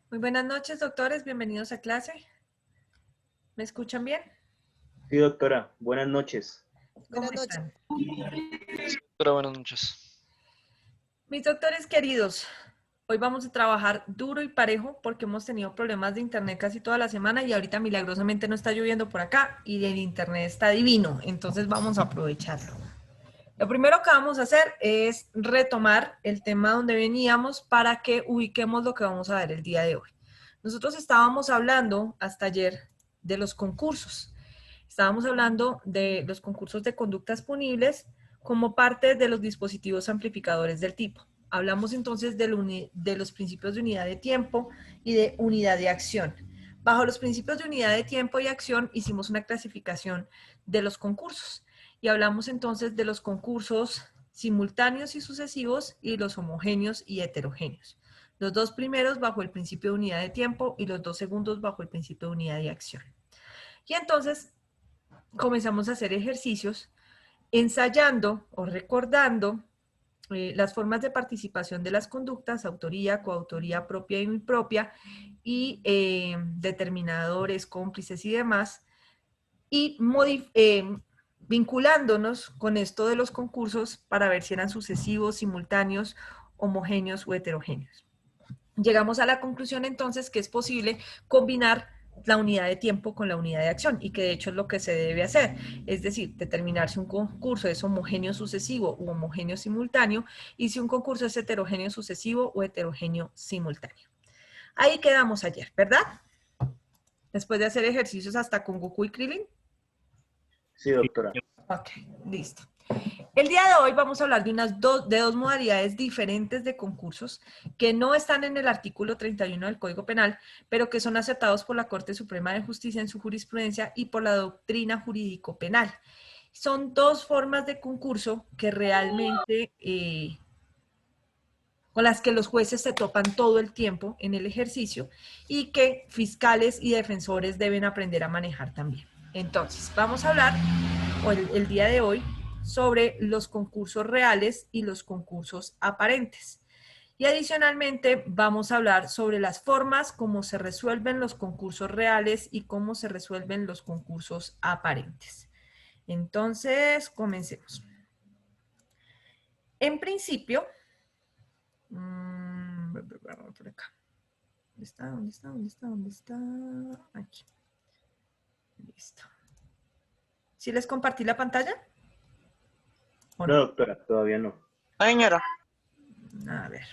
Muy buenas noches, doctores. Bienvenidos a clase. ¿Me escuchan bien? Sí, doctora. Buenas noches. ¿Cómo Buenas noches. están? Pero buenas noches. Mis doctores queridos, hoy vamos a trabajar duro y parejo porque hemos tenido problemas de internet casi toda la semana y ahorita milagrosamente no está lloviendo por acá y el internet está divino, entonces vamos a aprovecharlo. Lo primero que vamos a hacer es retomar el tema donde veníamos para que ubiquemos lo que vamos a ver el día de hoy. Nosotros estábamos hablando hasta ayer de los concursos. Estábamos hablando de los concursos de conductas punibles como parte de los dispositivos amplificadores del tipo. Hablamos entonces de los principios de unidad de tiempo y de unidad de acción. Bajo los principios de unidad de tiempo y acción hicimos una clasificación de los concursos y hablamos entonces de los concursos simultáneos y sucesivos y los homogéneos y heterogéneos. Los dos primeros bajo el principio de unidad de tiempo y los dos segundos bajo el principio de unidad de acción. Y entonces comenzamos a hacer ejercicios ensayando o recordando las formas de participación de las conductas, autoría, coautoría propia y impropia, y determinadores, cómplices y demás, y vinculándonos con esto de los concursos para ver si eran sucesivos, simultáneos, homogéneos o heterogéneos. Llegamos a la conclusión entonces que es posible combinar la unidad de tiempo con la unidad de acción y que de hecho es lo que se debe hacer, es decir, determinar si un concurso es homogéneo sucesivo u homogéneo simultáneo y si un concurso es heterogéneo sucesivo o heterogéneo simultáneo. Ahí quedamos ayer, ¿verdad? Después de hacer ejercicios hasta con Goku y Krillin. Sí, doctora. Ok, listo. El día de hoy vamos a hablar de dos modalidades diferentes de concursos que no están en el artículo 31 del Código Penal, pero que son aceptados por la Corte Suprema de Justicia en su jurisprudencia y por la doctrina jurídico-penal. Son dos formas de concurso que realmente, con las que los jueces se topan todo el tiempo en el ejercicio y que fiscales y defensores deben aprender a manejar también. Entonces, vamos a hablar el día de hoy sobre los concursos reales y los concursos aparentes. Y adicionalmente vamos a hablar sobre las formas como se resuelven los concursos reales y cómo se resuelven los concursos aparentes. Entonces, comencemos. En principio, por acá. ¿Dónde está? ¿Dónde está? ¿Dónde está? ¿Dónde está? Aquí. Listo. ¿Sí les compartí la pantalla? No, doctora, todavía no. Señora. A ver.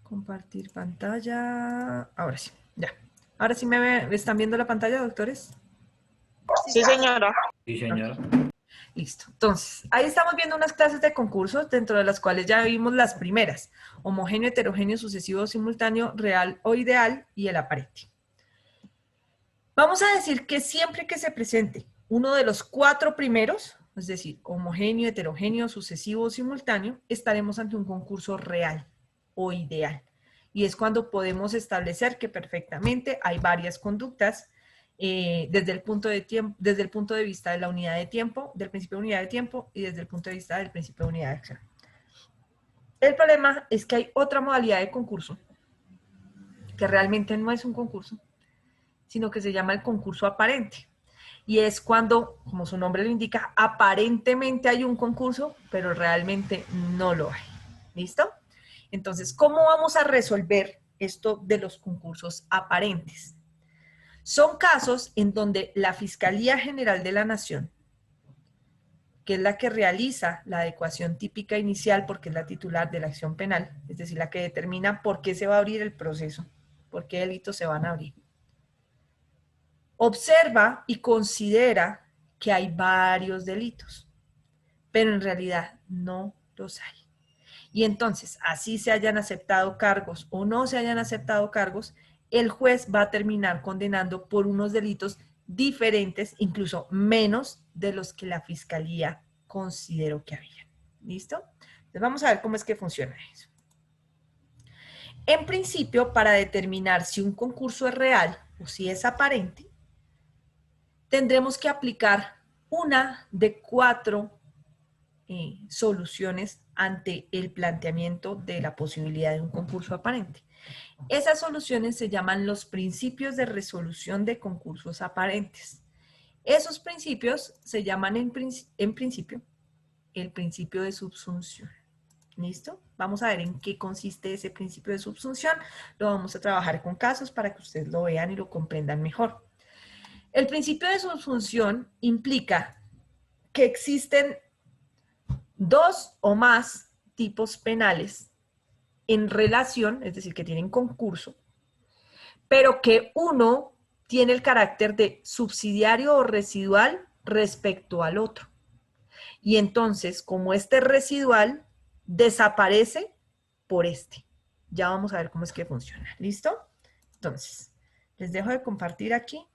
Compartir pantalla. Ahora sí, ya. Ahora sí me están viendo la pantalla, doctores. Sí, señora. Sí, señora. Listo. Entonces, ahí estamos viendo unas clases de concursos, dentro de las cuales ya vimos las primeras: homogéneo, heterogéneo, sucesivo, simultáneo, real o ideal y el aparente. Vamos a decir que siempre que se presente uno de los cuatro primeros, es decir, homogéneo, heterogéneo, sucesivo o simultáneo, estaremos ante un concurso real o ideal. Y es cuando podemos establecer que perfectamente hay varias conductas desde el punto de vista de la unidad de tiempo, del principio de unidad de tiempo y desde el punto de vista del principio de unidad de acción. El problema es que hay otra modalidad de concurso que realmente no es un concurso, sino que se llama el concurso aparente. Y es cuando, como su nombre lo indica, aparentemente hay un concurso, pero realmente no lo hay. ¿Listo? Entonces, ¿cómo vamos a resolver esto de los concursos aparentes? Son casos en donde la Fiscalía General de la Nación, que es la que realiza la adecuación típica inicial porque es la titular de la acción penal, es decir, la que determina por qué se va a abrir el proceso, por qué delitos se van a abrir, observa y considera que hay varios delitos, pero en realidad no los hay. Y entonces, así se hayan aceptado cargos o no se hayan aceptado cargos, el juez va a terminar condenando por unos delitos diferentes, incluso menos de los que la fiscalía consideró que había. ¿Listo? Entonces vamos a ver cómo es que funciona eso. En principio, para determinar si un concurso es real o si es aparente, tendremos que aplicar una de cuatro soluciones ante el planteamiento de la posibilidad de un concurso aparente. Esas soluciones se llaman los principios de resolución de concursos aparentes. Esos principios se llaman en principio el principio de subsunción. ¿Listo? Vamos a ver en qué consiste ese principio de subsunción. Lo vamos a trabajar con casos para que ustedes lo vean y lo comprendan mejor. El principio de subsunción implica que existen dos o más tipos penales en relación, es decir, que tienen concurso, pero que uno tiene el carácter de subsidiario o residual respecto al otro. Y entonces, como este es residual, desaparece por este. Ya vamos a ver cómo es que funciona. ¿Listo? Entonces, les dejo de compartir aquí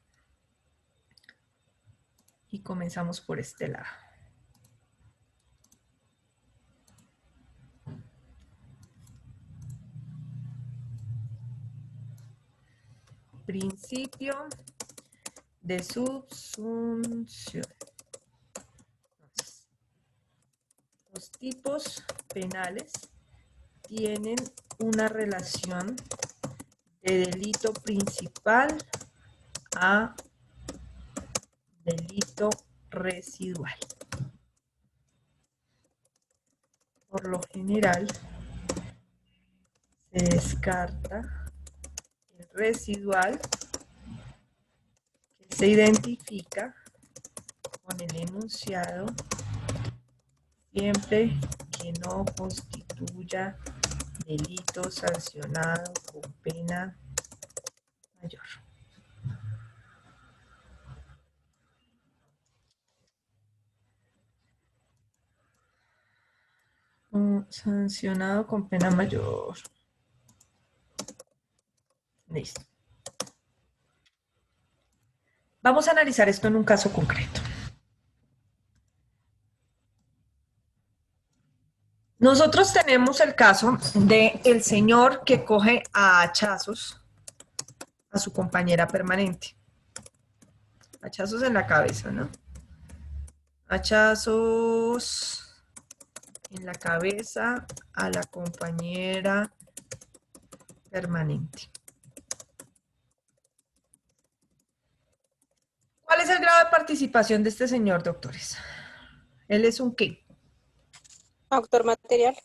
y comenzamos por este lado. Principio de subsunción. Entonces, los tipos penales tienen una relación de delito principal a delito residual. Por lo general, se descarta el residual que se identifica con el enunciado siempre que no constituya delito sancionado con pena mayor. Sancionado con pena mayor. Listo. Vamos a analizar esto en un caso concreto. Nosotros tenemos el caso del señor que coge a hachazos a su compañera permanente. Hachazos en la cabeza, ¿no? Hachazos en la cabeza a la compañera permanente. ¿Cuál es el grado de participación de este señor, doctores? ¿Él es un qué? Autor material.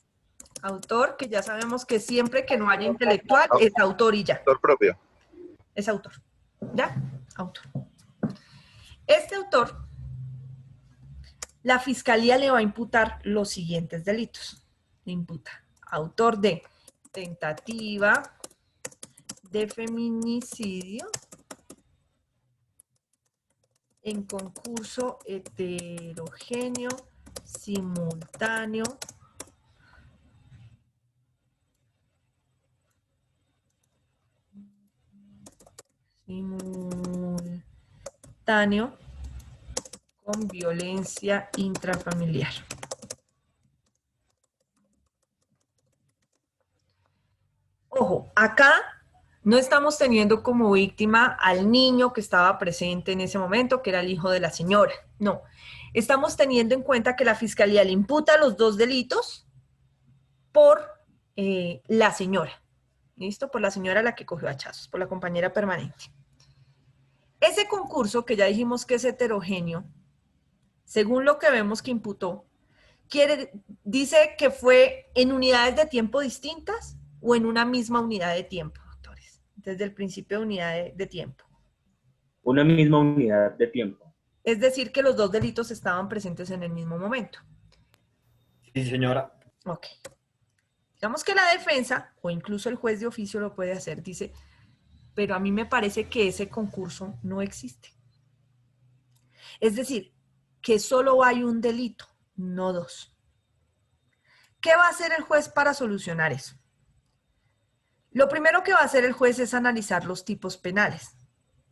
Autor, que ya sabemos que siempre que no haya intelectual es autor y ya. Autor propio. Es autor. ¿Ya? Autor. Este autor, la fiscalía le va a imputar los siguientes delitos. Le imputa autor de tentativa de feminicidio en concurso heterogéneo, simultáneo, con violencia intrafamiliar. Ojo, acá no estamos teniendo como víctima al niño que estaba presente en ese momento, que era el hijo de la señora. No, estamos teniendo en cuenta que la fiscalía le imputa los dos delitos por la señora. ¿Listo? Por la señora a la que cogió hachazos, por la compañera permanente. Ese concurso, que ya dijimos que es heterogéneo, según lo que vemos que imputó, dice que fue en unidades de tiempo distintas o en una misma unidad de tiempo, doctores, desde el principio de unidad de tiempo. Una misma unidad de tiempo. Es decir, que los dos delitos estaban presentes en el mismo momento. Sí, señora. Ok. Digamos que la defensa, o incluso el juez de oficio lo puede hacer, dice, pero a mí me parece que ese concurso no existe. Es decir, que solo hay un delito, no dos. ¿Qué va a hacer el juez para solucionar eso? Lo primero que va a hacer el juez es analizar los tipos penales.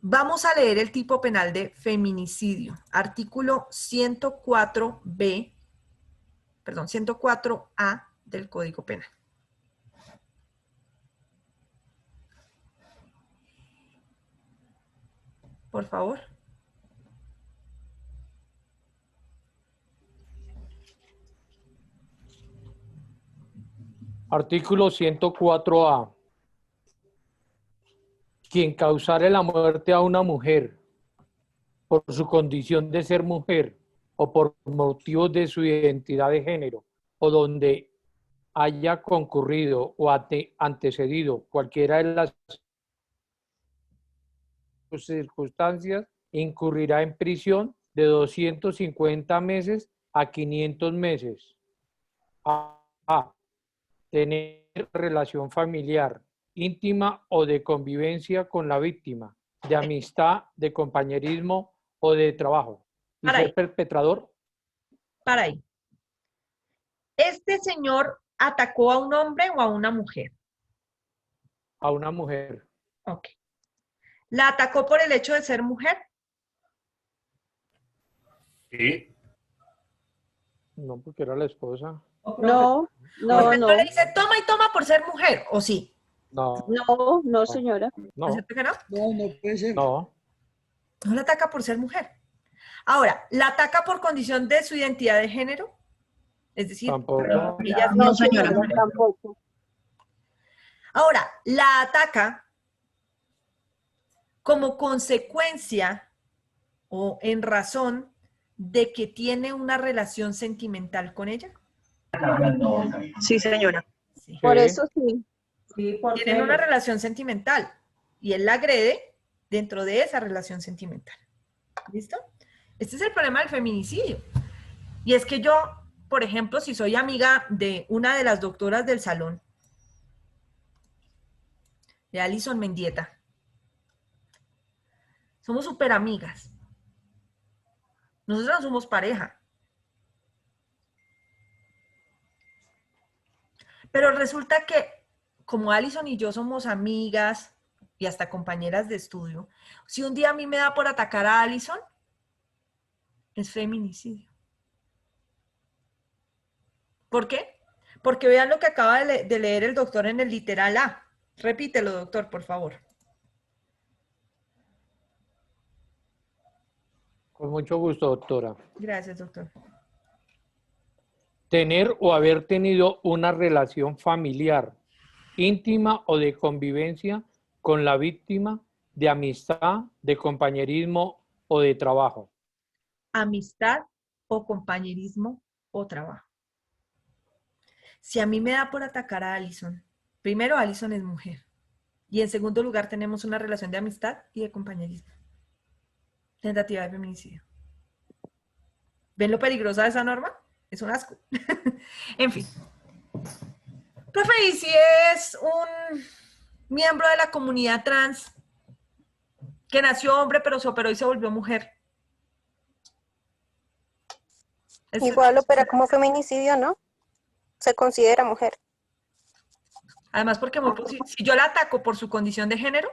Vamos a leer el tipo penal de feminicidio, artículo 104B, perdón, 104A del Código Penal. Por favor. Artículo 104A. Quien causare la muerte a una mujer por su condición de ser mujer o por motivos de su identidad de género o donde haya concurrido o antecedido cualquiera de las circunstancias, incurrirá en prisión de 250 meses a 500 meses. A. Tener relación familiar, íntima o de convivencia con la víctima, de amistad, de compañerismo o de trabajo. Y Para ser ahí, perpetrador para ahí. ¿Este señor atacó a un hombre o a una mujer? a una mujer. Ok. ¿La atacó por el hecho de ser mujer? Sí. No, porque era la esposa. No, ¿Usted no, no no. le dice toma y toma por ser mujer? ¿O sí? No, No, no, señora. ¿No es no, cierto que no? No, no puede ser. no, No la ataca por ser mujer. Ahora, ¿la ataca por condición de su identidad de género? Es decir, tampoco. ella es No, mujer. señora, tampoco. Ahora, la ataca como consecuencia o en razón de que tiene una relación sentimental con ella. Sí, señora. Sí. Por Sí. eso sí. Sí, por Tienen celos. una relación sentimental y él la agrede dentro de esa relación sentimental. ¿Listo? Este es el problema del feminicidio. Y es que yo, por ejemplo, si soy amiga de una de las doctoras del salón, de Alison Mendieta, somos súper amigas. Nosotros no somos pareja. Pero resulta que como Alison y yo somos amigas y hasta compañeras de estudio, si un día a mí me da por atacar a Alison, es feminicidio. ¿Por qué? Porque vean lo que acaba de leer el doctor en el literal A. Repítelo, doctor, por favor. Con mucho gusto, doctora. Gracias, doctor. Tener o haber tenido una relación familiar, íntima o de convivencia con la víctima, de amistad, de compañerismo o de trabajo. Amistad o compañerismo o trabajo. Si a mí me da por atacar a Alison, primero Alison es mujer. Y en segundo lugar tenemos una relación de amistad y de compañerismo. Tentativa de feminicidio. ¿Ven lo peligrosa de esa norma? Es un asco. En fin. Profe, ¿y si es un miembro de la comunidad trans que nació hombre pero se operó y se volvió mujer? Igual opera como feminicidio, ¿no? Se considera mujer. Además, porque si yo la ataco por su condición de género,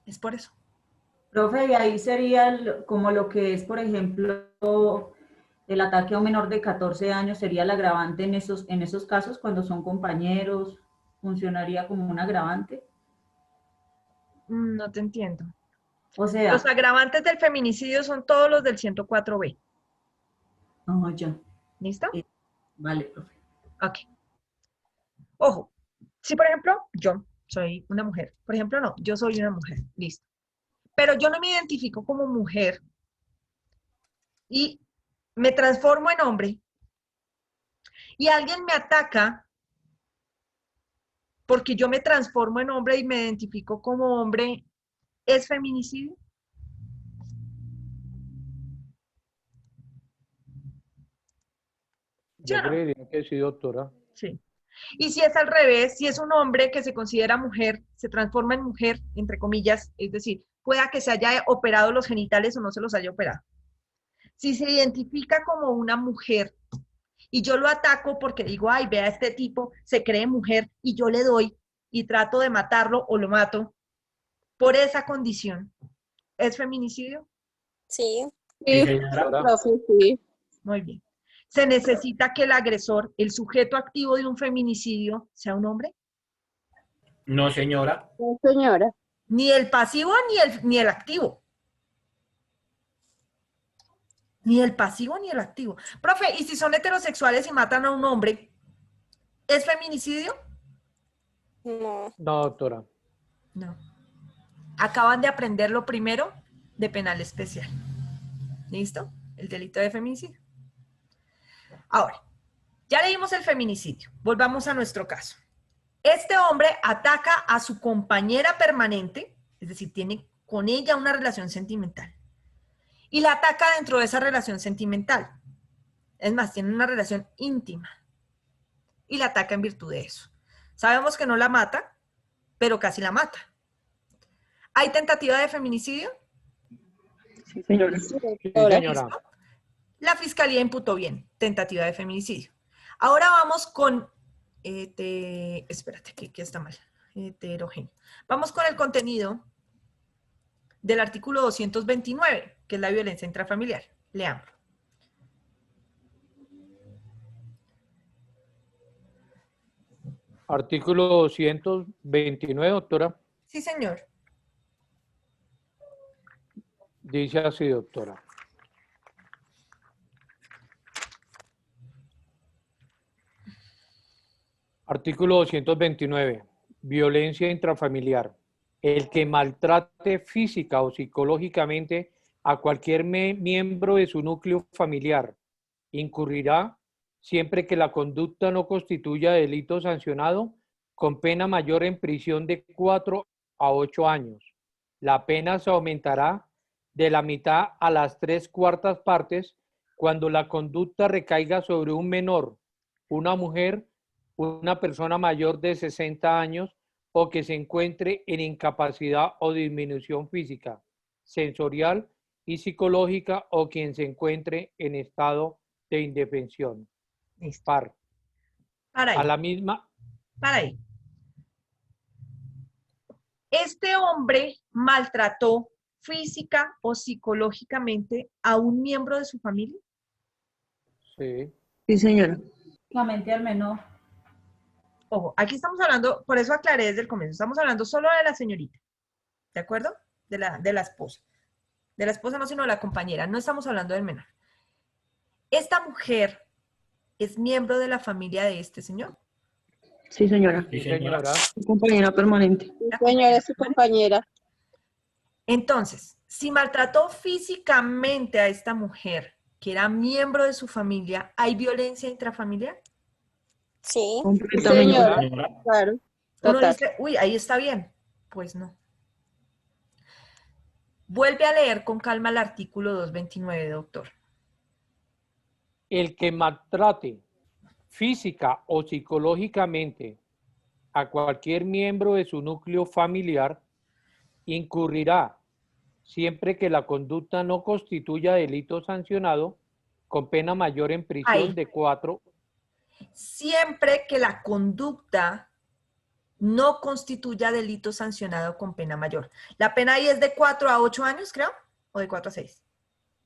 es por eso. Profe, y ahí sería como lo que es, por ejemplo, el ataque a un menor de 14 años, sería el agravante en esos casos cuando son compañeros, funcionaría como un agravante. No te entiendo. O sea, Los agravantes del feminicidio son todos los del 104B. oh, ya. ¿Listo? Vale, profe. Ok. Ojo, si por ejemplo yo soy una mujer, por ejemplo no, yo soy una mujer, listo. Pero yo no me identifico como mujer y me transformo en hombre y alguien me ataca porque yo me transformo en hombre y me identifico como hombre, ¿es feminicidio? ¿Sí o Yo no? creería que sí, doctora. Sí. Y si es al revés, si es un hombre que se considera mujer, se transforma en mujer, entre comillas, es decir, pueda que se haya operado los genitales o no se los haya operado. Si se identifica como una mujer y yo lo ataco porque digo, ay, vea, este tipo se cree mujer y yo le doy y trato de matarlo o lo mato por esa condición, ¿es feminicidio? Sí, Sí, señora. profe, sí. Muy bien. ¿Se necesita que el agresor, el sujeto activo de un feminicidio, sea un hombre? No, señora. Sí, señora. Ni el pasivo ni el activo. Ni el pasivo ni el activo. Profe, ¿y si son heterosexuales y matan a un hombre? ¿Es feminicidio? No. No, doctora. No. Acaban de aprender lo primero de penal especial. ¿Listo? El delito de feminicidio. Ahora, ya leímos el feminicidio. Volvamos a nuestro caso. Este hombre ataca a su compañera permanente, es decir, tiene con ella una relación sentimental. Y la ataca dentro de esa relación sentimental. Es más, tiene una relación íntima. Y la ataca en virtud de eso. Sabemos que no la mata, pero casi la mata. ¿Hay tentativa de feminicidio? Sí, señora. Sí, señora. La fiscalía imputó bien tentativa de feminicidio. Ahora vamos con, espérate, que aquí está mal, heterogéneo. Vamos con el contenido del artículo 229, que es la violencia intrafamiliar. Leámoslo. Artículo 229, doctora. Sí, señor. Dice así, doctora. Artículo 229. Violencia intrafamiliar. El que maltrate física o psicológicamente a cualquier miembro de su núcleo familiar incurrirá, siempre que la conducta no constituya delito sancionado, con pena mayor en prisión de 4 a 8 años. La pena se aumentará de la mitad a las 3/4 partes cuando la conducta recaiga sobre un menor, una mujer, una persona mayor de 60 años o que se encuentre en incapacidad o disminución física, sensorial y psicológica o quien se encuentre en estado de indefensión. Listo. Par. Para ahí. A la misma. Para ahí. Este hombre maltrató física o psicológicamente a un miembro de su familia. Sí. Sí, señora. Únicamente al menor. Ojo, aquí estamos hablando, por eso aclaré desde el comienzo, estamos hablando solo de la señorita, ¿de acuerdo? De la esposa. De la esposa no, sino de la compañera, no estamos hablando del menor. Esta mujer es miembro de la familia de este señor. Sí, señora. Sí, Sí, señora. Mi compañera permanente. Señora, es su compañera. Entonces, si maltrató físicamente a esta mujer, que era miembro de su familia, ¿hay violencia intrafamiliar? Sí. Completamente. Señora. señora. Claro. Uno Total. dice, uy, ahí está bien. Pues no. Vuelve a leer con calma el artículo 229, doctor. El que maltrate física o psicológicamente a cualquier miembro de su núcleo familiar incurrirá, siempre que la conducta no constituya delito sancionado, con pena mayor en prisión Ahí. de 4. Siempre que la conducta no constituya delito sancionado con pena mayor. La pena ahí es de 4 a 8 años, creo, o de 4 a 6.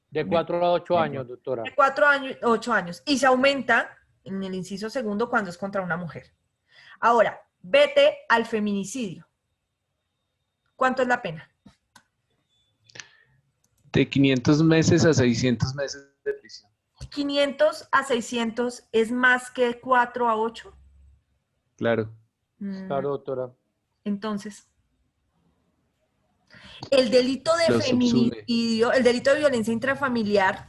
De 4 a 8 años, doctora. De 4 a 8 años. Y se aumenta en el inciso segundo cuando es contra una mujer. Ahora, vete al feminicidio. ¿Cuánto es la pena? De 500 meses a 600 meses de prisión. 500 a 600 es más que 4 a 8. Claro. Claro, doctora. Entonces, el delito de Lo feminicidio, el delito de violencia intrafamiliar,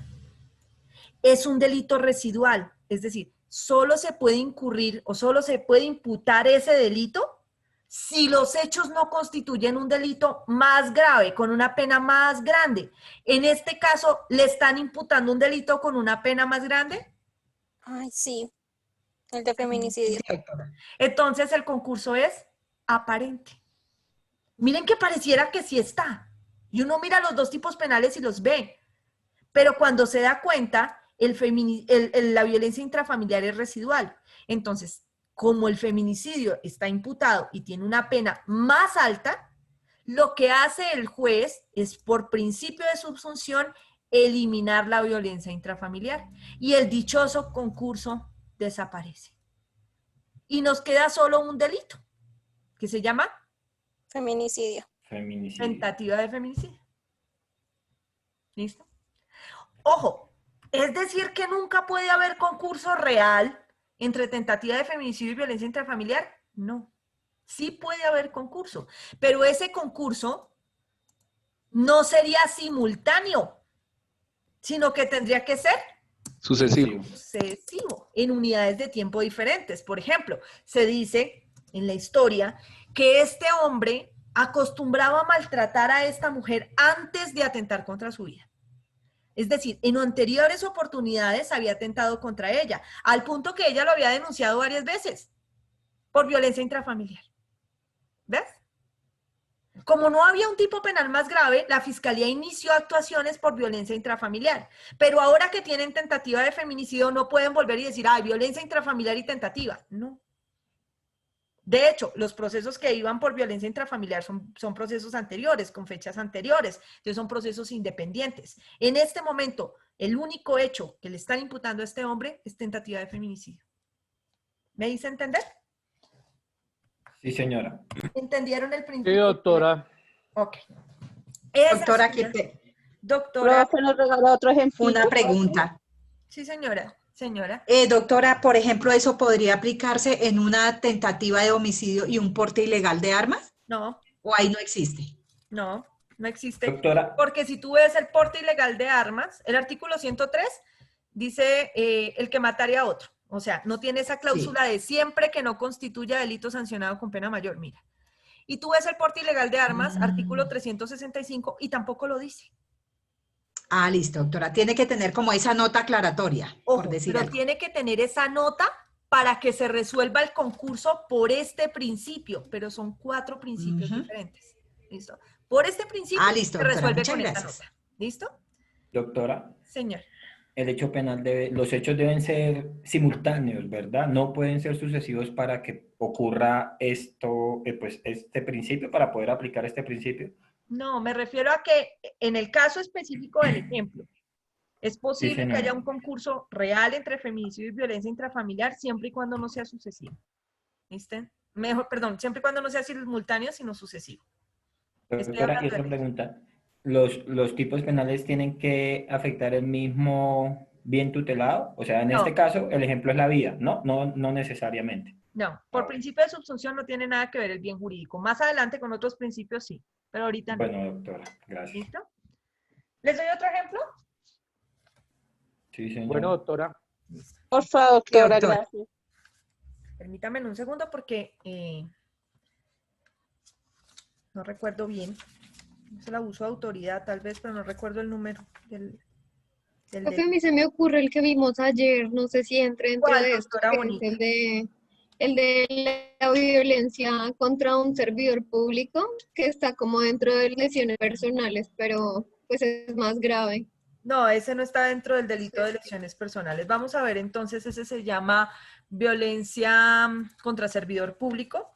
es un delito residual. Es decir, solo se puede incurrir o solo se puede imputar ese delito si los hechos no constituyen un delito más grave, con una pena más grande. En este caso, ¿le están imputando un delito con una pena más grande? Ay, sí. El de feminicidio. Entonces, el concurso es aparente. Miren que pareciera que sí está. Y uno mira los dos tipos penales y los ve. Pero cuando se da cuenta, la violencia intrafamiliar es residual. Entonces, como el feminicidio está imputado y tiene una pena más alta, lo que hace el juez es, por principio de subsunción, eliminar la violencia intrafamiliar. Y el dichoso concurso desaparece. Y nos queda solo un delito, que se llama Feminicidio. Feminicidio. tentativa de feminicidio. ¿Listo? Ojo, es decir que nunca puede haber concurso real entre tentativa de feminicidio y violencia intrafamiliar? No. Sí puede haber concurso, pero ese concurso no sería simultáneo, sino que tendría que ser Sucesivo. sucesivo, en unidades de tiempo diferentes. Por ejemplo, se dice en la historia que este hombre acostumbraba a maltratar a esta mujer antes de atentar contra su vida. Es decir, en anteriores oportunidades había atentado contra ella, al punto que ella lo había denunciado varias veces por violencia intrafamiliar. ¿Ves? Como no había un tipo penal más grave, la Fiscalía inició actuaciones por violencia intrafamiliar. Pero ahora que tienen tentativa de feminicidio, no pueden volver y decir, ay, violencia intrafamiliar y tentativa. No. De hecho, los procesos que iban por violencia intrafamiliar son procesos anteriores, con fechas anteriores. Entonces son procesos independientes. En este momento, el único hecho que le están imputando a este hombre es tentativa de feminicidio. ¿Me hice entender? Sí, señora. ¿Entendieron el principio? Sí, doctora. Ok. Doctora, Doctora. Profe, nos regala otro ejemplo. una pregunta. Sí, señora. Señora. Doctora, por ejemplo, ¿eso podría aplicarse en una tentativa de homicidio y un porte ilegal de armas? No, ¿O ahí no existe? no existe. Doctora. Porque si tú ves el porte ilegal de armas, el artículo 103 dice el que matare a otro. O sea, no tiene esa cláusula de siempre que no constituya delito sancionado con pena mayor. Mira. Y tú ves el porte ilegal de armas, artículo 365, y tampoco lo dice. Ah, listo, doctora. Tiene que tener como esa nota aclaratoria, Ojo, por decir pero algo. tiene que tener esa nota para que se resuelva el concurso por este principio, pero son 4 principios diferentes. ¿Listo? Por este principio Listo, se doctora. resuelve Muchas con esta gracias. nota. ¿Listo? Doctora, Señor. el hecho penal los hechos deben ser simultáneos, ¿verdad? No pueden ser sucesivos para que ocurra esto, pues este principio, para poder aplicar este principio. No, me refiero a que en el caso específico del ejemplo, es posible que haya un concurso real entre feminicidio y violencia intrafamiliar siempre y cuando no sea sucesivo. ¿Viste? Perdón, siempre y cuando no sea simultáneo, sino sucesivo. Doctora, y otra pregunta. ¿Los tipos penales tienen que afectar el mismo bien tutelado? O sea, en este caso, el ejemplo es la vida, ¿no? No necesariamente. No, por principio de subsunción no tiene nada que ver el bien jurídico. Más adelante con otros principios sí, pero ahorita no. Bueno, doctora, gracias. ¿Listo? ¿Les doy otro ejemplo? Sí, señor. Bueno, doctora. Por favor, doctora, Doctora. gracias. Permítame un segundo porque no recuerdo bien. Es el abuso de autoridad tal vez, pero no recuerdo el número del Lo que a mí se me ocurre el que vimos ayer, no sé si entra dentro ¿Cuál, de esto, doctora que Bonita? es el de la violencia contra un servidor público, que está como dentro de lesiones personales, pero pues es más grave. No, ese no está dentro del delito de lesiones personales. Vamos a ver entonces, ese se llama violencia contra servidor público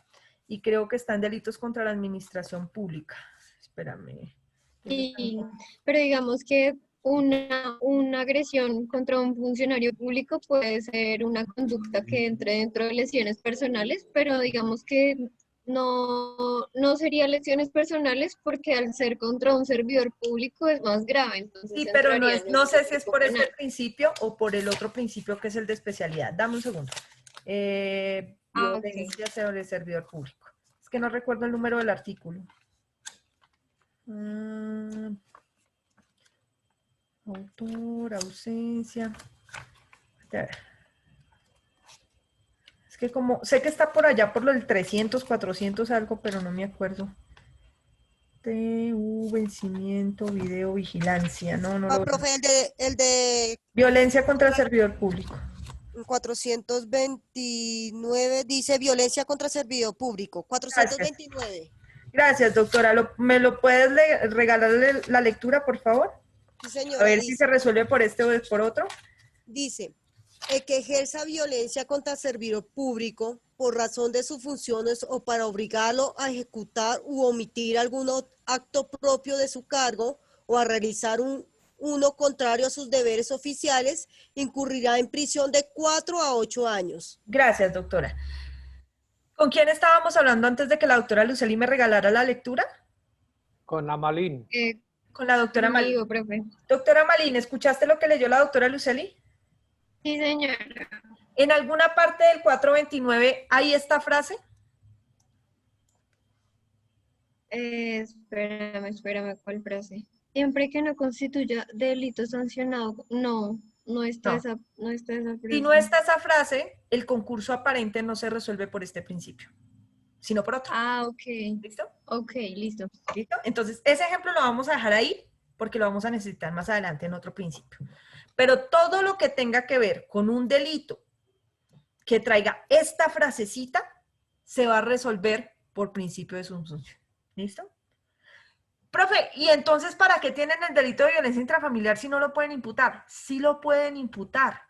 y creo que está en delitos contra la administración pública. Espérame. Pero digamos que una agresión contra un funcionario público puede ser una conducta que entre dentro de lesiones personales, pero digamos que no sería lesiones personales porque al ser contra un servidor público es más grave. Entonces Sí, pero no, entraría en no el sé si es tipo por ese penal. principio o por el otro principio que es el de especialidad. Dame un segundo. Violencia sobre el servidor público. Es que no recuerdo el número del artículo. Autor, ausencia. Es que como, sé que está por allá por lo del 300, 400 algo, pero no me acuerdo. Vencimiento, video, vigilancia. No lo profe, el de violencia contra el servidor público. 429 dice violencia contra servidor público. 429. Gracias, doctora. ¿Me lo puedes regalar la lectura, por favor? Sí, señora. A ver si se resuelve por este o por otro. Dice, el que ejerza violencia contra servidor público por razón de sus funciones o para obligarlo a ejecutar u omitir algún acto propio de su cargo o a realizar uno contrario a sus deberes oficiales, incurrirá en prisión de 4 a 8 años. Gracias, doctora. ¿Con quién estábamos hablando antes de que la doctora Luceli me regalara la lectura? Con Amalín. Con la doctora Malín. Profe. Doctora Malín, ¿escuchaste lo que leyó la doctora Luceli? Sí, señora. ¿En alguna parte del 429 hay esta frase? Espérame, ¿cuál frase? Siempre que no constituya delito sancionado, no está No. esa frase. Si no está esa frase, el concurso aparente no se resuelve por este principio, sino por otro. Ah, ok. ¿Listo? Ok, listo. ¿Listo? Entonces, ese ejemplo lo vamos a dejar ahí porque lo vamos a necesitar más adelante en otro principio. Pero todo lo que tenga que ver con un delito que traiga esta frasecita se va a resolver por principio de subsunción. ¿Listo? Profe, ¿y entonces para qué tienen el delito de violencia intrafamiliar si no lo pueden imputar? Sí lo pueden imputar,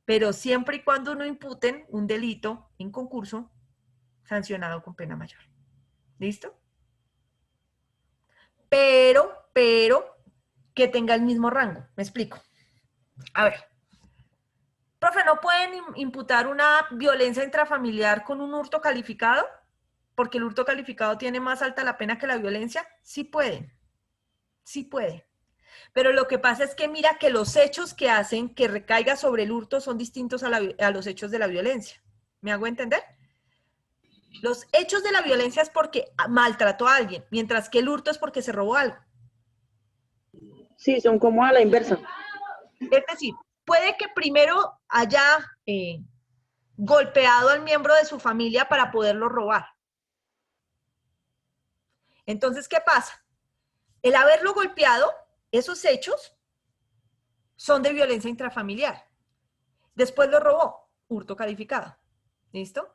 pero siempre y cuando no imputen un delito en concurso sancionado con pena mayor. ¿Listo? Pero, que tenga el mismo rango. Me explico. A ver. Profe, ¿no pueden imputar una violencia intrafamiliar con un hurto calificado? Porque el hurto calificado tiene más alta la pena que la violencia. Sí pueden. Sí pueden. Pero lo que pasa es que mira que los hechos que hacen que recaiga sobre el hurto son distintos a los hechos de la violencia. ¿Me hago entender? Los hechos de la violencia es porque maltrató a alguien, mientras que el hurto es porque se robó algo. Sí, son como a la inversa. Es decir, puede que primero haya golpeado al miembro de su familia para poderlo robar. Entonces, ¿qué pasa? El haberlo golpeado, esos hechos son de violencia intrafamiliar. Después lo robó, hurto calificado. ¿Listo?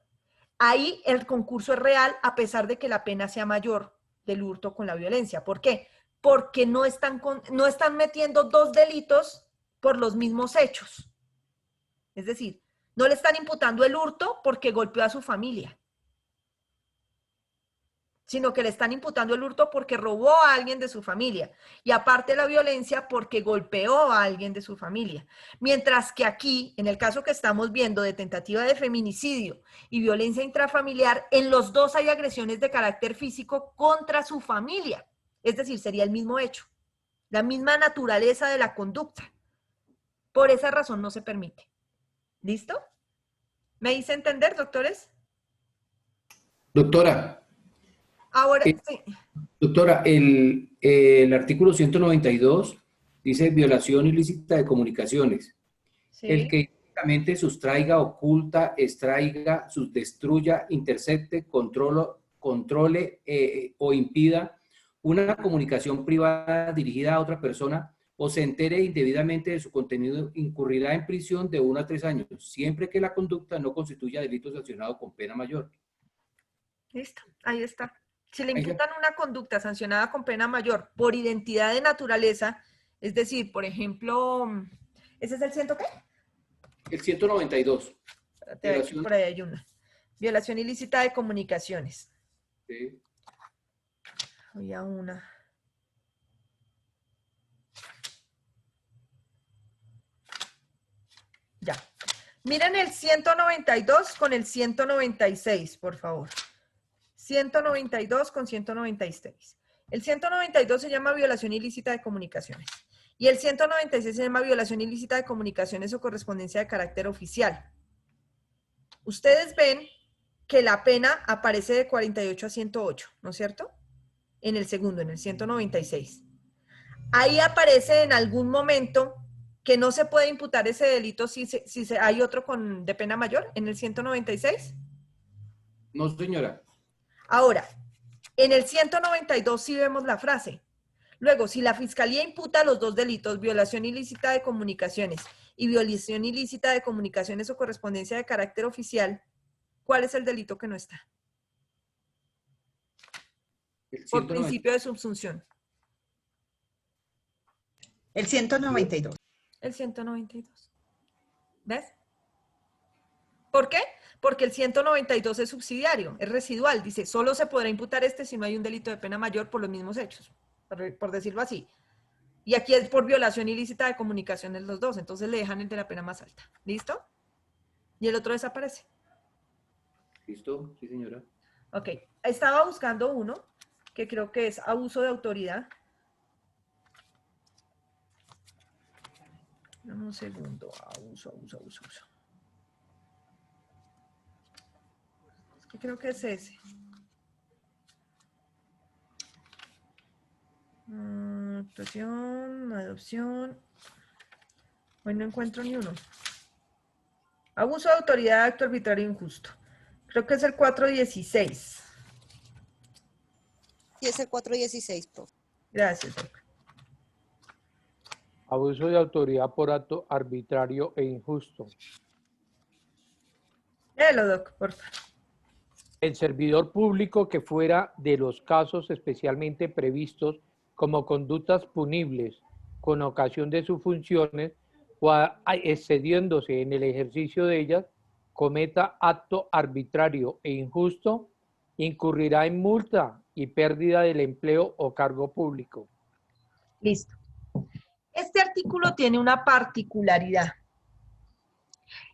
Ahí el concurso es real a pesar de que la pena sea mayor del hurto con la violencia. ¿Por qué? Porque no están metiendo dos delitos por los mismos hechos. Es decir, no le están imputando el hurto porque golpeó a su familia, sino que le están imputando el hurto porque robó a alguien de su familia y aparte la violencia porque golpeó a alguien de su familia. Mientras que aquí, en el caso que estamos viendo de tentativa de feminicidio y violencia intrafamiliar, en los dos hay agresiones de carácter físico contra su familia. Es decir, sería el mismo hecho, la misma naturaleza de la conducta. Por esa razón no se permite. ¿Listo? ¿Me hice entender, doctores? Doctora. Ahora, sí. Doctora, el artículo 192 dice violación ilícita de comunicaciones. Sí. El que ilícitamente sustraiga, oculta, extraiga, destruya, intercepte, controle o impida una comunicación privada dirigida a otra persona o se entere indebidamente de su contenido, incurrirá en prisión de 1 a 3 años, siempre que la conducta no constituya delito sancionado con pena mayor. Listo, ahí está. Si le imputan una conducta sancionada con pena mayor por identidad de naturaleza, es decir, por ejemplo, ¿ese es el 100 qué? El 192. Violación. Por ahí hay una. Violación ilícita de comunicaciones. Sí. Había una. Ya. Miren el 192 con el 196, por favor. 192 con 196. El 192 se llama violación ilícita de comunicaciones. Y el 196 se llama violación ilícita de comunicaciones o correspondencia de carácter oficial. Ustedes ven que la pena aparece de 48 a 108, ¿no es cierto? En el segundo, en el 196. Ahí aparece en algún momento que no se puede imputar ese delito si hay otro de pena mayor en el 196. No, señora. Ahora, en el 192 sí vemos la frase. Luego, si la Fiscalía imputa los dos delitos, violación ilícita de comunicaciones y violación ilícita de comunicaciones o correspondencia de carácter oficial, ¿cuál es el delito que no está? Por principio de subsunción. El 192. El 192. ¿Ves? ¿Por qué? Porque el 192 es subsidiario, es residual. Dice, solo se podrá imputar este si no hay un delito de pena mayor por los mismos hechos, por decirlo así. Y aquí es por violación ilícita de comunicaciones los dos, entonces le dejan el de la pena más alta. ¿Listo? Y el otro desaparece. ¿Listo? Sí, señora. Ok. Estaba buscando uno que creo que es abuso de autoridad. Dame un segundo. Abuso. Yo creo que es ese. Actuación, adopción. Hoy no encuentro ni uno. Abuso de autoridad, acto arbitrario e injusto. Creo que es el 416. Sí, es el 416, profe. Gracias, Doc. Abuso de autoridad por acto arbitrario e injusto. Léelo, Doc, por favor. El servidor público que fuera de los casos especialmente previstos como conductas punibles con ocasión de sus funciones o excediéndose en el ejercicio de ellas, cometa acto arbitrario e injusto, incurrirá en multa y pérdida del empleo o cargo público. Listo. Este artículo tiene una particularidad.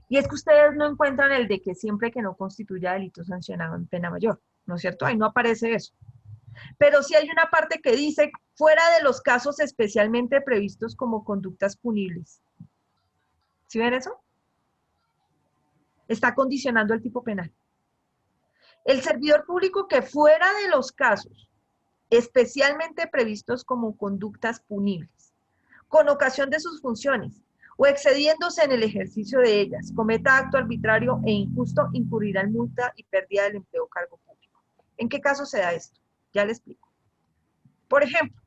Y es que ustedes no encuentran el de que siempre que no constituya delito sancionado en pena mayor, ¿no es cierto? Ahí no aparece eso. Pero sí hay una parte que dice, fuera de los casos especialmente previstos como conductas punibles. ¿Sí ven eso? Está condicionando el tipo penal. El servidor público que fuera de los casos especialmente previstos como conductas punibles, con ocasión de sus funciones, o excediéndose en el ejercicio de ellas, cometa acto arbitrario e injusto, incurrirá en multa y pérdida del empleo o cargo público. ¿En qué caso se da esto? Ya le explico. Por ejemplo,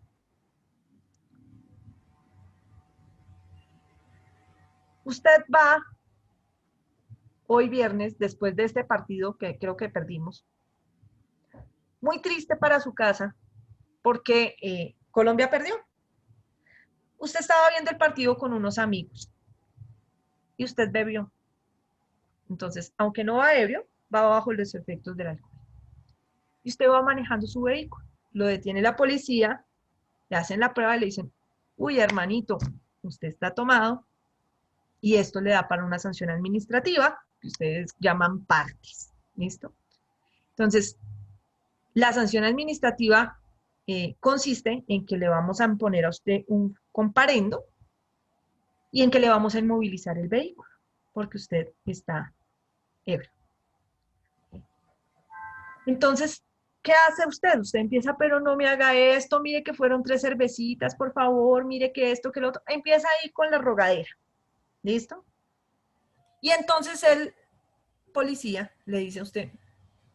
usted va hoy viernes, después de este partido que creo que perdimos, muy triste para su casa porque Colombia perdió. Usted estaba viendo el partido con unos amigos y usted bebió. Entonces, aunque no va ebrio, va bajo los efectos del alcohol. Y usted va manejando su vehículo. Lo detiene la policía, le hacen la prueba y le dicen, uy, hermanito, usted está tomado y esto le da para una sanción administrativa que ustedes llaman partes. ¿Listo? Entonces, la sanción administrativa consiste en que le vamos a imponer a usted un comparendo y en que le vamos a inmovilizar el vehículo, porque usted está ebrio. Entonces, ¿qué hace usted? Usted empieza, pero no me haga esto, mire que fueron 3 cervecitas, por favor, mire que esto, que lo otro. Empieza ahí con la rogadera. ¿Listo? Y entonces el policía le dice a usted,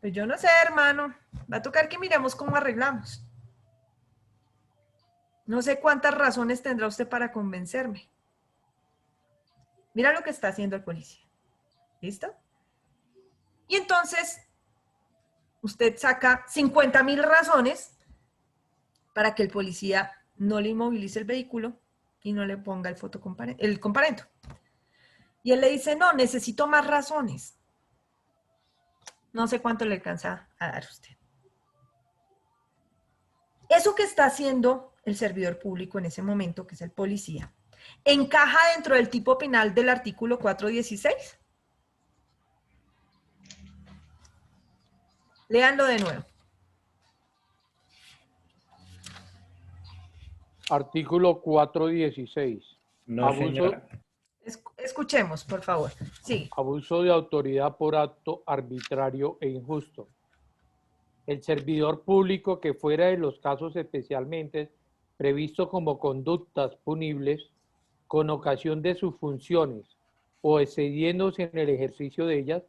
pues yo no sé, hermano, va a tocar que miremos cómo arreglamos. No sé cuántas razones tendrá usted para convencerme. Mira lo que está haciendo el policía. ¿Listo? Y entonces, usted saca 50.000 razones para que el policía no le inmovilice el vehículo y no le ponga el comparendo. Y él le dice, no, necesito más razones. No sé cuánto le alcanza a dar a usted. Eso que está haciendo el servidor público en ese momento, que es el policía, ¿encaja dentro del tipo penal del artículo 416? Léanlo de nuevo. Artículo 416. No, señora. Escuchemos, por favor. Sí. Abuso de autoridad por acto arbitrario e injusto. El servidor público que fuera de los casos especialmente previstos como conductas punibles con ocasión de sus funciones o excediéndose en el ejercicio de ellas,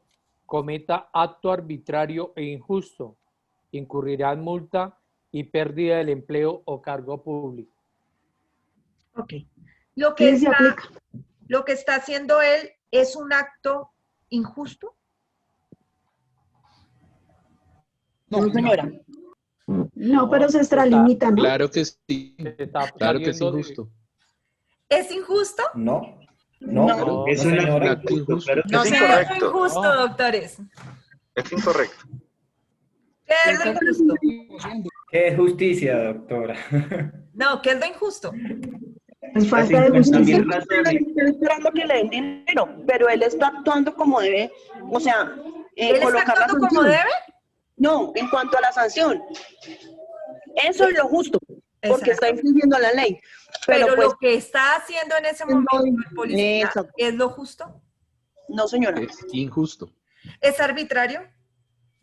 cometa acto arbitrario e injusto, incurrirá en multa y pérdida del empleo o cargo público. Ok. Lo que está haciendo él es un acto injusto. No, señora. No, pero se extralimita, ¿no? Claro que sí. Claro que es injusto. ¿Es injusto? No. No, es un acto injusto. No es injusto, doctores. Es incorrecto. ¿Qué es lo injusto? ¿Qué es justicia, doctora? No, ¿qué es lo injusto? Es falta de justicia. Estoy esperando que le den dinero, pero él está actuando como debe, o sea, ¿Él está colocar la actuando sanción. como debe? No, en cuanto a la sanción. Eso es lo justo, porque está infringiendo la ley. Pero pues, lo que está haciendo en ese momento el policía, ¿es lo justo? No, señora. Es injusto. ¿Es arbitrario?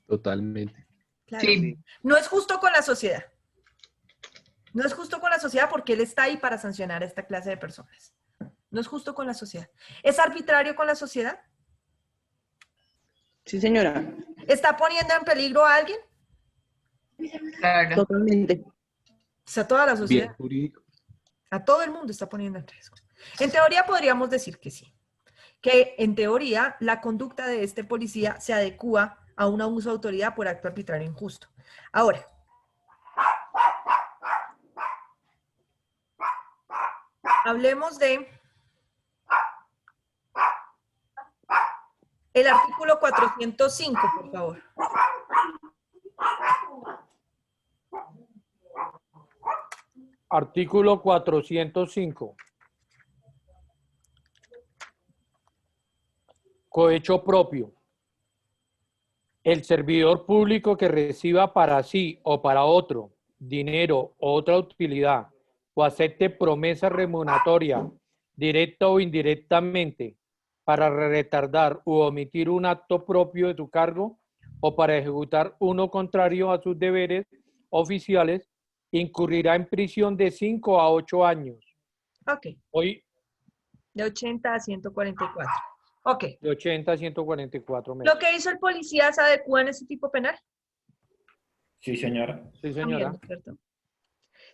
Totalmente. Claro. Sí. No es justo con la sociedad. No es justo con la sociedad porque él está ahí para sancionar a esta clase de personas. No es justo con la sociedad. ¿Es arbitrario con la sociedad? Sí, señora. ¿Está poniendo en peligro a alguien? Claro. Totalmente. O sea, toda la sociedad. Bien jurídico. A todo el mundo está poniendo en riesgo. En teoría podríamos decir que sí. Que en teoría la conducta de este policía se adecúa a un abuso de autoridad por acto arbitrario e injusto. Ahora, hablemos de el artículo 405, por favor. Artículo 405. Cohecho propio. El servidor público que reciba para sí o para otro dinero o otra utilidad o acepte promesa remuneratoria, directa o indirectamente, para retardar u omitir un acto propio de su cargo o para ejecutar uno contrario a sus deberes oficiales, incurrirá en prisión de 5 a 8 años. Ok. Hoy, de 80 a 144. Ok. de 80 a 144 meses. ¿Lo que hizo el policía se adecua en ese tipo penal? Sí, señora. Sí, señora. También, ¿cierto?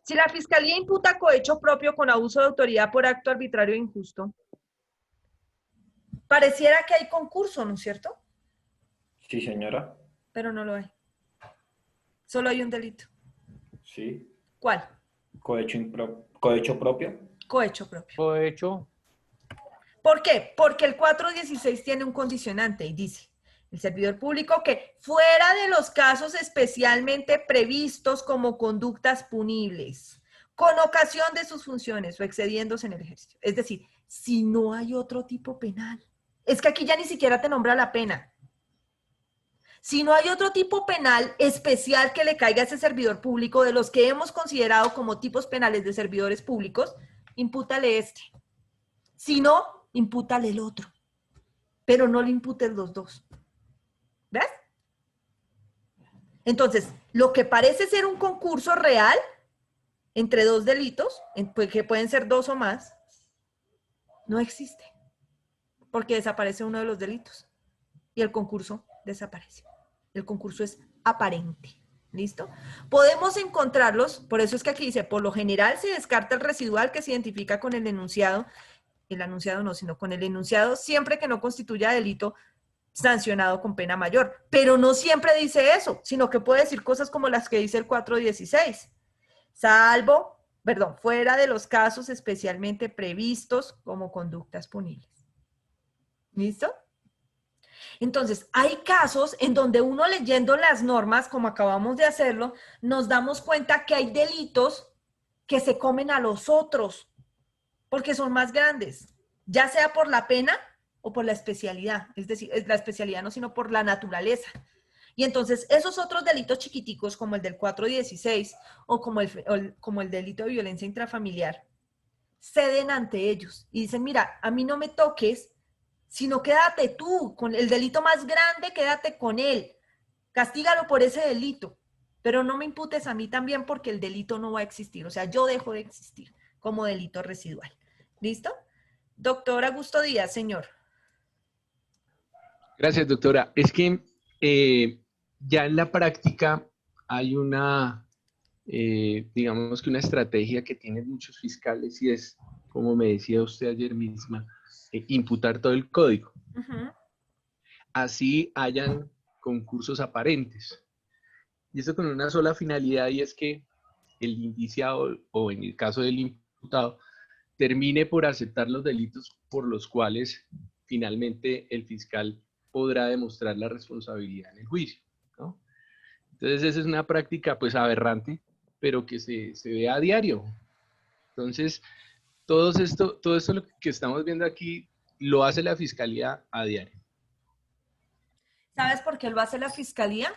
Si la fiscalía imputa cohecho propio con abuso de autoridad por acto arbitrario e injusto, pareciera que hay concurso, ¿no es cierto? Sí, señora. Pero no lo hay. Solo hay un delito. Sí. ¿Cuál? Cohecho propio. Cohecho propio. Cohecho. ¿Por qué? Porque el 416 tiene un condicionante y dice, el servidor público que fuera de los casos especialmente previstos como conductas punibles, con ocasión de sus funciones o excediéndose en el ejercicio. Es decir, si no hay otro tipo penal. Es que aquí ya ni siquiera te nombra la pena. Si no hay otro tipo penal especial que le caiga a ese servidor público de los que hemos considerado como tipos penales de servidores públicos, impútale este. Si no, impútale el otro. Pero no le imputes los dos. ¿Ves? Entonces, lo que parece ser un concurso real entre dos delitos, que pueden ser dos o más, no existe. Porque desaparece uno de los delitos. Y el concurso desaparece. El concurso es aparente. ¿Listo? Podemos encontrarlos, por eso es que aquí dice, por lo general se descarta el residual que se identifica con el enunciado, el anunciado no, sino con el enunciado, siempre que no constituya delito sancionado con pena mayor. Pero no siempre dice eso, sino que puede decir cosas como las que dice el 416. Salvo, perdón, fuera de los casos especialmente previstos como conductas punibles. ¿Listo? Entonces, hay casos en donde uno leyendo las normas, como acabamos de hacerlo, nos damos cuenta que hay delitos que se comen a los otros porque son más grandes, ya sea por la pena o por la especialidad, es decir, la especialidad no, sino por la naturaleza. Y entonces, esos otros delitos chiquiticos, como el del 416 o como el delito de violencia intrafamiliar, ceden ante ellos y dicen, mira, a mí no me toques, sino quédate tú, con el delito más grande, quédate con él, castígalo por ese delito, pero no me imputes a mí también porque el delito no va a existir, o sea, yo dejo de existir como delito residual. ¿Listo? Doctor Augusto Díaz, señor. Gracias, doctora. Es que ya en la práctica hay una, digamos que una estrategia que tienen muchos fiscales y es, como me decía usted ayer misma, imputar todo el código. Así hayan concursos aparentes. Y eso con una sola finalidad, y es que el indiciado, o en el caso del imputado, termine por aceptar los delitos por los cuales finalmente el fiscal podrá demostrar la responsabilidad en el juicio, ¿no? Entonces esa es una práctica pues aberrante, pero que se ve a diario. Entonces, todo esto lo que estamos viendo aquí lo hace la Fiscalía a diario. ¿Sabes por qué lo hace la Fiscalía?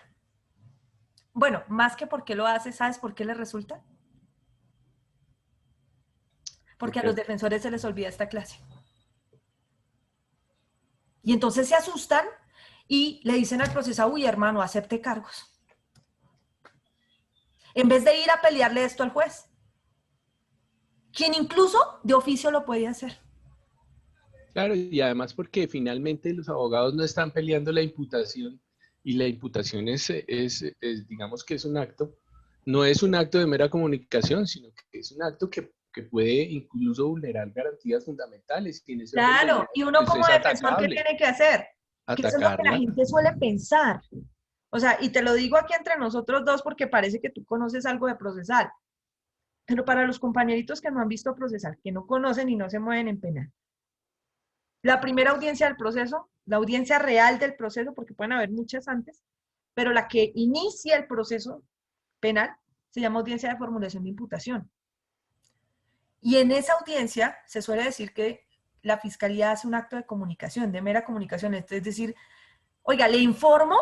Bueno, más que por qué lo hace, ¿sabes por qué le resulta? Porque a los defensores se les olvida esta clase. Y entonces se asustan y le dicen al procesado, uy, hermano, acepte cargos. En vez de ir a pelearle esto al juez, quien incluso de oficio lo puede hacer. Claro, y además porque finalmente los abogados no están peleando la imputación, y la imputación digamos que es un acto, no es un acto de mera comunicación, sino que es un acto que puede incluso vulnerar garantías fundamentales. Claro, y uno como defensor, ¿qué tiene que hacer? Que eso es lo que la gente suele pensar. O sea, y te lo digo aquí entre nosotros dos porque parece que tú conoces algo de procesal. Pero para los compañeritos que no han visto procesal, que no conocen y no se mueven en penal, la primera audiencia del proceso, la audiencia real del proceso, porque pueden haber muchas antes, pero la que inicia el proceso penal se llama audiencia de formulación de imputación. Y en esa audiencia se suele decir que la fiscalía hace un acto de comunicación, de mera comunicación, es decir, oiga, le informo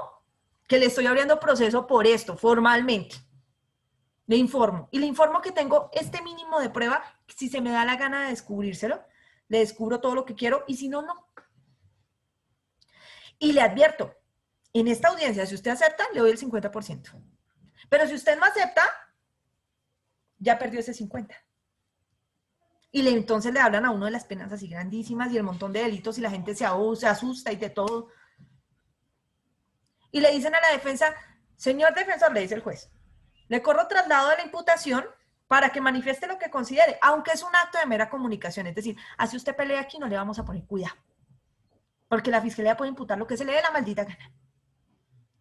que le estoy abriendo proceso por esto, formalmente. Le informo. Y le informo que tengo este mínimo de prueba, si se me da la gana de descubrírselo, le descubro todo lo que quiero, y si no, no. Y le advierto, en esta audiencia, si usted acepta, le doy el 50%. Pero si usted no acepta, ya perdió ese 50%. Y entonces le hablan a uno de las penas así grandísimas y el montón de delitos y la gente se asusta y de todo. Y le dicen a la defensa, señor defensor, le dice el juez, le corro traslado de la imputación para que manifieste lo que considere, aunque es un acto de mera comunicación. Es decir, así usted pelea aquí, no le vamos a poner cuidado. Porque la fiscalía puede imputar lo que se le dé la maldita gana.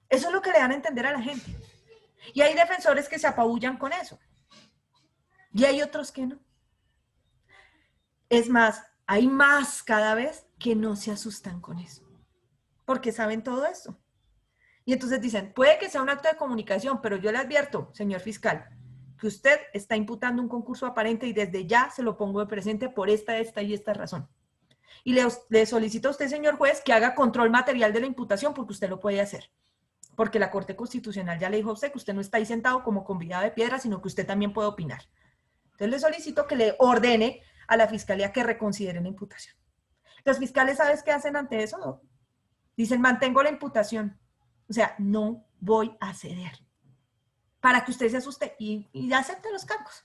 Eso es lo que le dan a entender a la gente. Y hay defensores que se apabullan con eso. Y hay otros que no. Es más, hay más cada vez que no se asustan con eso. Porque saben todo esto. Y entonces dicen, puede que sea un acto de comunicación, pero yo le advierto, señor fiscal, que usted está imputando un concurso aparente y desde ya se lo pongo de presente por esta y esta razón. Y le solicito a usted, señor juez, que haga control material de la imputación porque usted lo puede hacer. Porque la Corte Constitucional ya le dijo a usted que usted no está ahí sentado como convidado de piedra, sino que usted también puede opinar. Entonces le solicito que le ordene a la fiscalía que reconsidere la imputación. Los fiscales, ¿sabes qué hacen ante eso? No. Dicen, mantengo la imputación. O sea, no voy a ceder. Para que usted se asuste y acepte los cargos.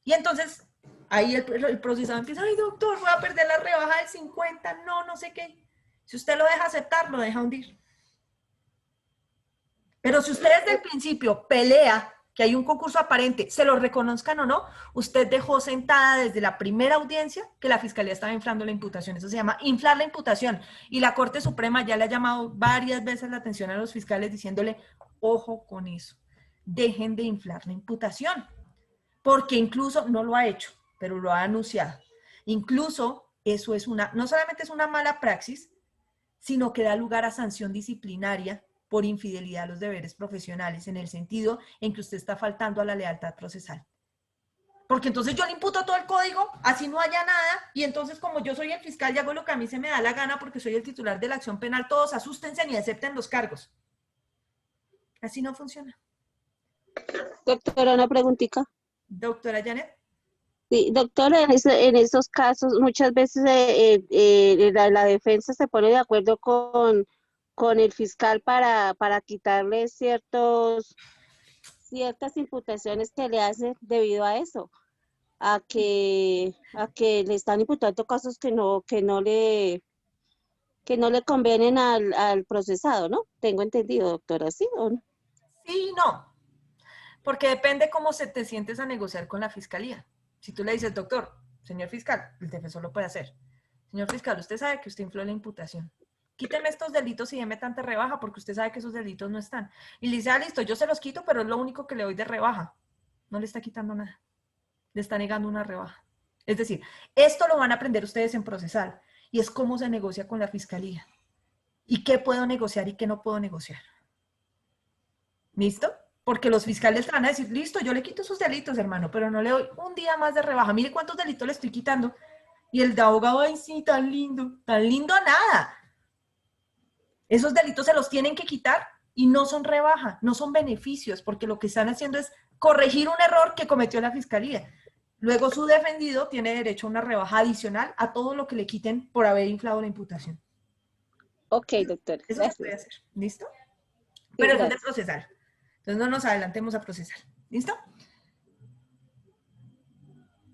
Y entonces, ahí el procesado empieza, ay doctor, voy a perder la rebaja del 50, no sé qué. Si usted lo deja aceptar, lo deja hundir. Pero si usted desde el principio pelea que hay un concurso aparente, se lo reconozcan o no, usted dejó sentada desde la primera audiencia que la fiscalía estaba inflando la imputación. Eso se llama inflar la imputación. Y la Corte Suprema ya le ha llamado varias veces la atención a los fiscales diciéndole, ojo con eso. Dejen de inflar la imputación. Porque incluso no lo ha hecho, pero lo ha anunciado. Incluso eso es no solamente es una mala praxis, sino que da lugar a sanción disciplinaria por infidelidad a los deberes profesionales, en el sentido en que usted está faltando a la lealtad procesal. Porque entonces yo le imputo todo el código, así no haya nada, y entonces como yo soy el fiscal y hago lo que a mí se me da la gana porque soy el titular de la acción penal, todos asústense y acepten los cargos. Así no funciona. Doctora, una preguntita. Doctora Janet. Sí, doctora, en esos casos muchas veces la defensa se pone de acuerdo con el fiscal para quitarle ciertas imputaciones que le hacen debido a eso, a que le están imputando casos que no le convienen al procesado, ¿no? Tengo entendido, doctora, ¿sí o no? Sí, no, porque depende cómo te sientes a negociar con la fiscalía. Si tú le dices, doctor, señor fiscal, el defensor lo puede hacer. Señor fiscal, usted sabe que usted infló la imputación. Quíteme estos delitos y deme tanta rebaja porque usted sabe que esos delitos no están. Y le dice, ah, listo, yo se los quito, pero es lo único que le doy de rebaja. No le está quitando nada. Le está negando una rebaja. Es decir, esto lo van a aprender ustedes en procesal. Y es cómo se negocia con la fiscalía. Y qué puedo negociar y qué no puedo negociar. ¿Listo? Porque los fiscales te van a decir, listo, yo le quito sus delitos, hermano, pero no le doy un día más de rebaja. Mire cuántos delitos le estoy quitando. Y el de abogado, ay, sí, tan lindo nada. Esos delitos se los tienen que quitar y no son rebaja, no son beneficios, porque lo que están haciendo es corregir un error que cometió la fiscalía. Luego su defendido tiene derecho a una rebaja adicional a todo lo que le quiten por haber inflado la imputación. Ok, doctora. Eso se puede hacer. ¿Listo? Pero eso es de procesal. Entonces no nos adelantemos a procesar. ¿Listo?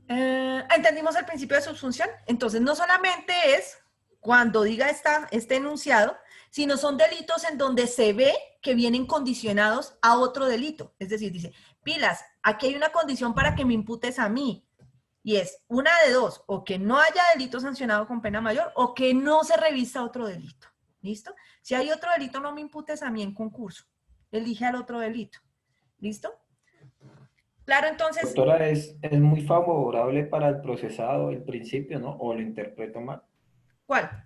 ¿Entendimos el principio de subsunción? Entonces no solamente es cuando diga este enunciado, sino son delitos en donde se ve que vienen condicionados a otro delito. Es decir, dice, pilas, aquí hay una condición para que me imputes a mí. Y es una de dos, o que no haya delito sancionado con pena mayor, o que no se revisa otro delito. ¿Listo? Si hay otro delito, no me imputes a mí en concurso. Elige al otro delito. ¿Listo? Claro, entonces... Doctora, es muy favorable para el procesado el principio, ¿no? ¿O lo interpreto mal? ¿Cuál?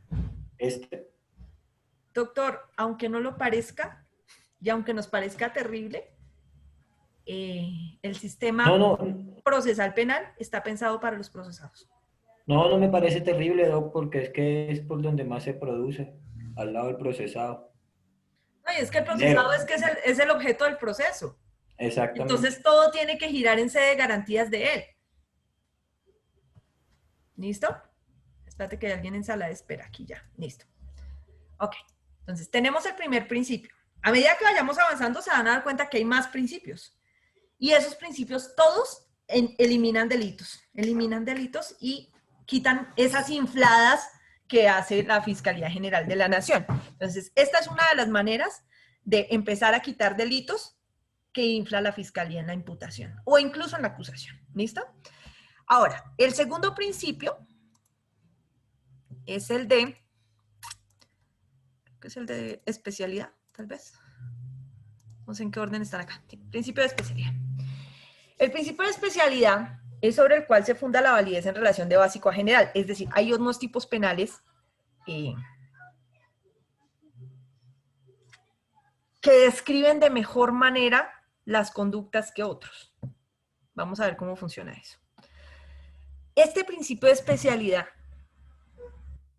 Este. Doctor, aunque no lo parezca, y aunque nos parezca terrible, el sistema procesal penal está pensado para los procesados. No, no me parece terrible, Doc, porque es que es por donde más se produce, al lado del procesado. Ay, es que el procesado es el objeto del proceso. Exactamente. Entonces todo tiene que girar en sede de garantías de él. ¿Listo? Espérate que hay alguien en sala de espera aquí ya. Listo. Ok. Entonces tenemos el primer principio. A medida que vayamos avanzando se van a dar cuenta que hay más principios. Y esos principios todos eliminan delitos. Eliminan delitos y quitan esas infladas que hace la Fiscalía General de la Nación. Entonces, esta es una de las maneras de empezar a quitar delitos que infla la Fiscalía en la imputación o incluso en la acusación. ¿Listo? Ahora, el segundo principio es el de, ¿qué es el de especialidad? Tal vez. No sé en qué orden están acá. Sí, principio de especialidad. El principio de especialidad es sobre el cual se funda la validez en relación de básico a general. Es decir, hay unos tipos penales que describen de mejor manera las conductas que otros. Vamos a ver cómo funciona eso. Este principio de especialidad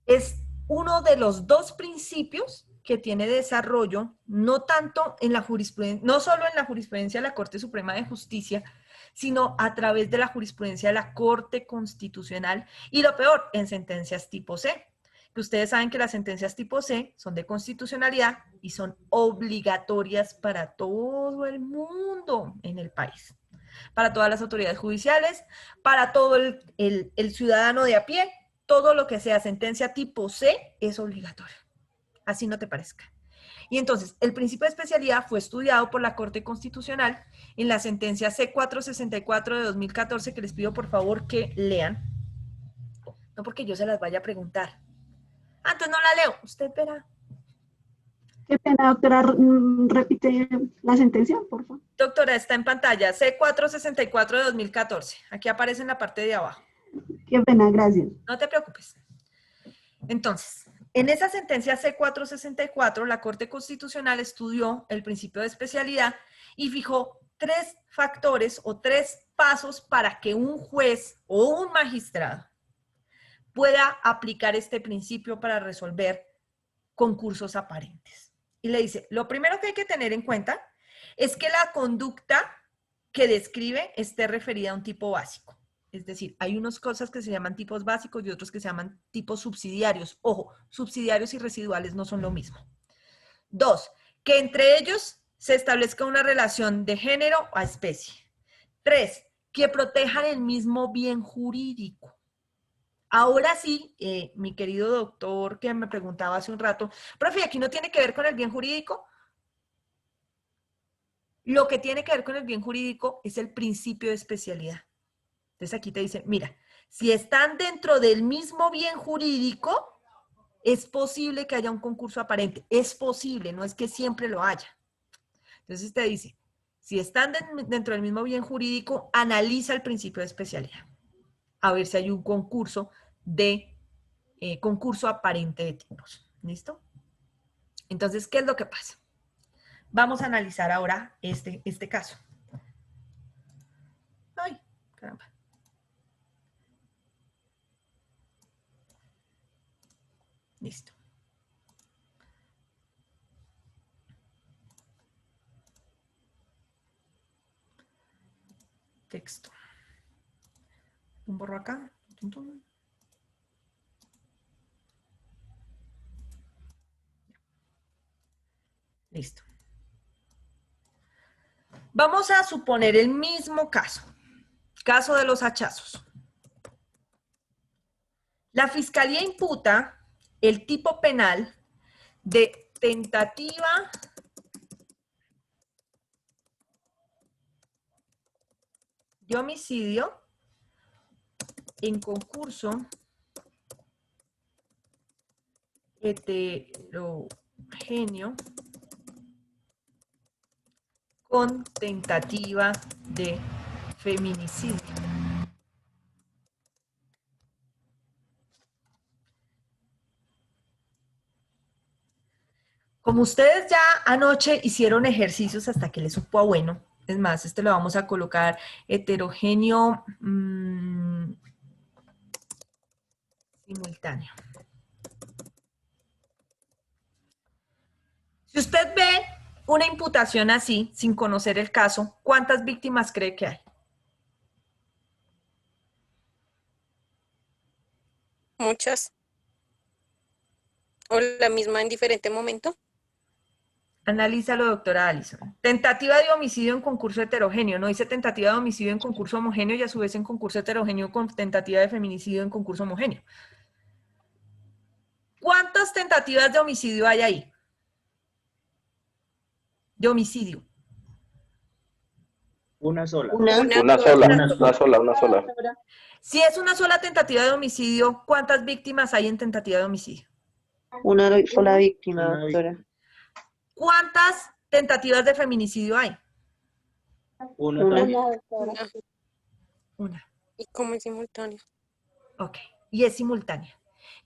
es uno de los dos principios que tiene desarrollo, no tanto en la jurisprudencia, no solo en la jurisprudencia de la Corte Suprema de Justicia, sino a través de la jurisprudencia de la Corte Constitucional y lo peor, en sentencias tipo C. Que ustedes saben que las sentencias tipo C son de constitucionalidad y son obligatorias para todo el mundo en el país. Para todas las autoridades judiciales, para todo el ciudadano de a pie, todo lo que sea sentencia tipo C es obligatorio. Así no te parezca. Y entonces, el principio de especialidad fue estudiado por la Corte Constitucional en la sentencia C464 de 2014, que les pido por favor que lean. No porque yo se las vaya a preguntar. Antes no la leo, usted verá. Qué pena, doctora, repite la sentencia, por favor. Doctora, está en pantalla, C464 de 2014. Aquí aparece en la parte de abajo. Qué pena, gracias. No te preocupes. Entonces, en esa sentencia C464, la Corte Constitucional estudió el principio de especialidad y fijó 3 factores o 3 pasos para que un juez o un magistrado pueda aplicar este principio para resolver concursos aparentes. Y le dice, lo primero que hay que tener en cuenta es que la conducta que describe esté referida a un tipo básico. Es decir, hay unas cosas que se llaman tipos básicos y otros que se llaman tipos subsidiarios. Ojo, subsidiarios y residuales no son lo mismo. 2, que entre ellos se establezca una relación de género a especie. 3, que protejan el mismo bien jurídico. Ahora sí, mi querido doctor que me preguntaba hace un rato, profe, ¿aquí no tiene que ver con el bien jurídico? Lo que tiene que ver con el bien jurídico es el principio de especialidad. Entonces aquí te dicen, mira, si están dentro del mismo bien jurídico, es posible que haya un concurso aparente. Es posible, no es que siempre lo haya. Entonces te dice, si están dentro del mismo bien jurídico, analiza el principio de especialidad. A ver si hay un concurso aparente de tipos. ¿Listo? Entonces, ¿qué es lo que pasa? Vamos a analizar ahora este caso. Ay, caramba. Listo. Texto. Un borro acá. Listo. Vamos a suponer el mismo caso. Caso de los hachazos. La Fiscalía imputa el tipo penal de tentativa de homicidio en concurso heterogéneo con tentativa de feminicidio. Como ustedes ya anoche hicieron ejercicios hasta que les supo a bueno, es más, este lo vamos a colocar heterogéneo simultáneo. Si usted ve una imputación así, sin conocer el caso, ¿cuántas víctimas cree que hay? Muchas. ¿O la misma en diferente momento? Analízalo, doctora Alison. Tentativa de homicidio en concurso heterogéneo. No dice tentativa de homicidio en concurso homogéneo y a su vez en concurso heterogéneo con tentativa de feminicidio en concurso homogéneo. ¿Cuántas tentativas de homicidio hay ahí? De homicidio. Una sola. Una sola. Si es una sola tentativa de homicidio, ¿cuántas víctimas hay en tentativa de homicidio? Una sola víctima, doctora. ¿Cuántas tentativas de feminicidio hay? Una. Una. ¿Y cómo es simultáneo? Ok, y es simultánea.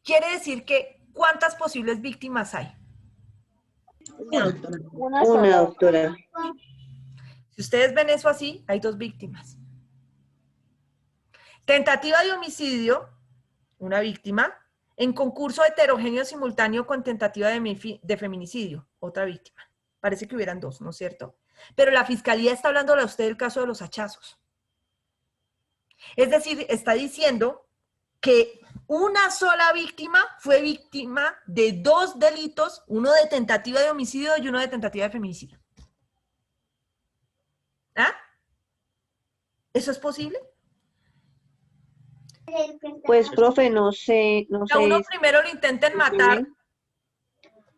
Quiere decir que ¿cuántas posibles víctimas hay? Una, doctora. Si ustedes ven eso así, hay dos víctimas. Tentativa de homicidio, una víctima. En concurso heterogéneo simultáneo con tentativa de feminicidio, otra víctima. Parece que hubieran dos, ¿no es cierto? Pero la Fiscalía está hablando a usted del caso de los hachazos. Es decir, está diciendo que una sola víctima fue víctima de dos delitos, uno de tentativa de homicidio y uno de tentativa de feminicidio. ¿Ah? ¿Eso es posible? Pues, profe, no sé. A uno primero lo intenten matar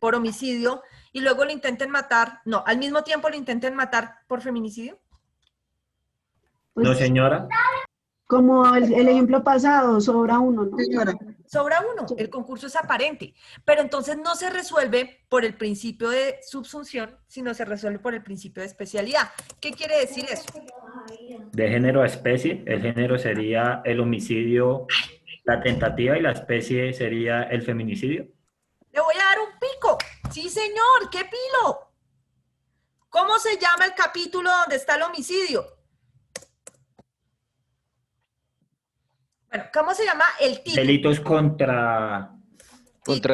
por homicidio y luego lo intenten matar, no, al mismo tiempo lo intenten matar por feminicidio. No, señora. Como el ejemplo pasado, sobra uno, ¿no? Señora. Sobra uno, el concurso es aparente, pero entonces no se resuelve por el principio de subsunción, sino se resuelve por el principio de especialidad. ¿Qué quiere decir eso? De género a especie, el género sería el homicidio, la tentativa, y la especie sería el feminicidio. Le voy a dar un pico. Sí, señor, ¿qué pilo? ¿Cómo se llama el capítulo donde está el homicidio? Bueno, ¿cómo se llama el título? Delitos contra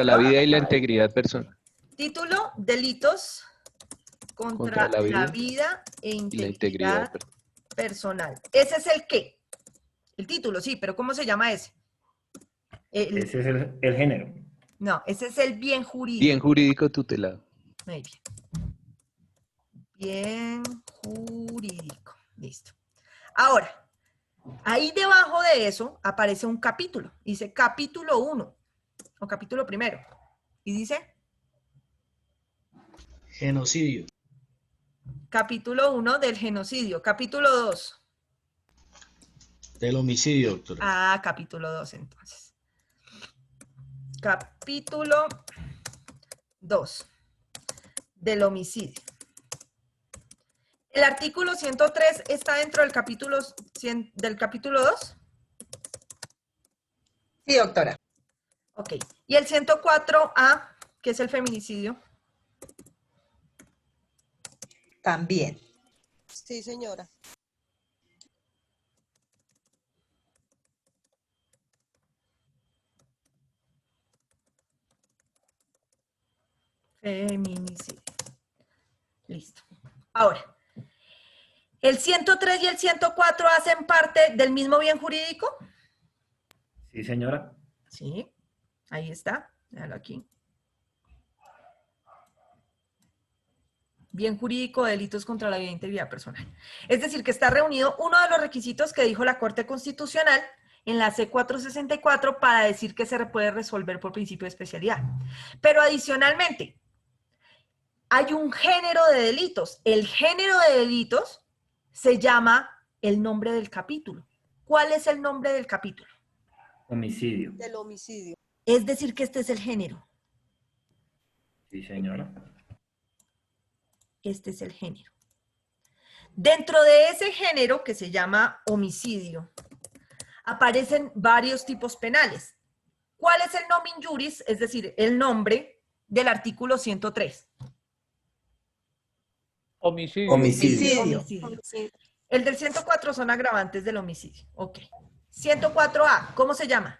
la vida y la integridad personal. Título, delitos contra la vida e integridad personal. ¿Ese es el qué? El título, sí, pero ¿cómo se llama ese? Ese es el género. No, ese es el bien jurídico. Bien jurídico tutelado. Muy bien. Bien jurídico. Listo. Ahora, ahí debajo de eso aparece un capítulo. Dice capítulo 1 o capítulo 1. Y dice genocidio. Capítulo 1 del genocidio. Capítulo 2. Del homicidio, doctora. Ah, capítulo 2 entonces. Capítulo 2 del homicidio. ¿El artículo 103 está dentro del capítulo 2? Sí, doctora. Ok. ¿Y el 104A, que es el feminicidio? También. Sí, señora. Feminicidio. Listo. Ahora, ¿el 103 y el 104 hacen parte del mismo bien jurídico? Sí, señora. Sí, ahí está. Déjalo aquí. bien jurídico de delitos contra la vida e integridad personal. Es decir, que está reunido uno de los requisitos que dijo la Corte Constitucional en la C464 para decir que se puede resolver por principio de especialidad. Pero adicionalmente, hay un género de delitos. El género de delitos se llama el nombre del capítulo. ¿Cuál es el nombre del capítulo? Homicidio. Del homicidio. Es decir, que este es el género. Sí, señora. Este es el género. Dentro de ese género, que se llama homicidio, aparecen varios tipos penales. ¿Cuál es el nomen juris? Es decir, el nombre del artículo 103. Homicidio. Homicidio. El del 104 son agravantes del homicidio. Ok. 104A, ¿cómo se llama?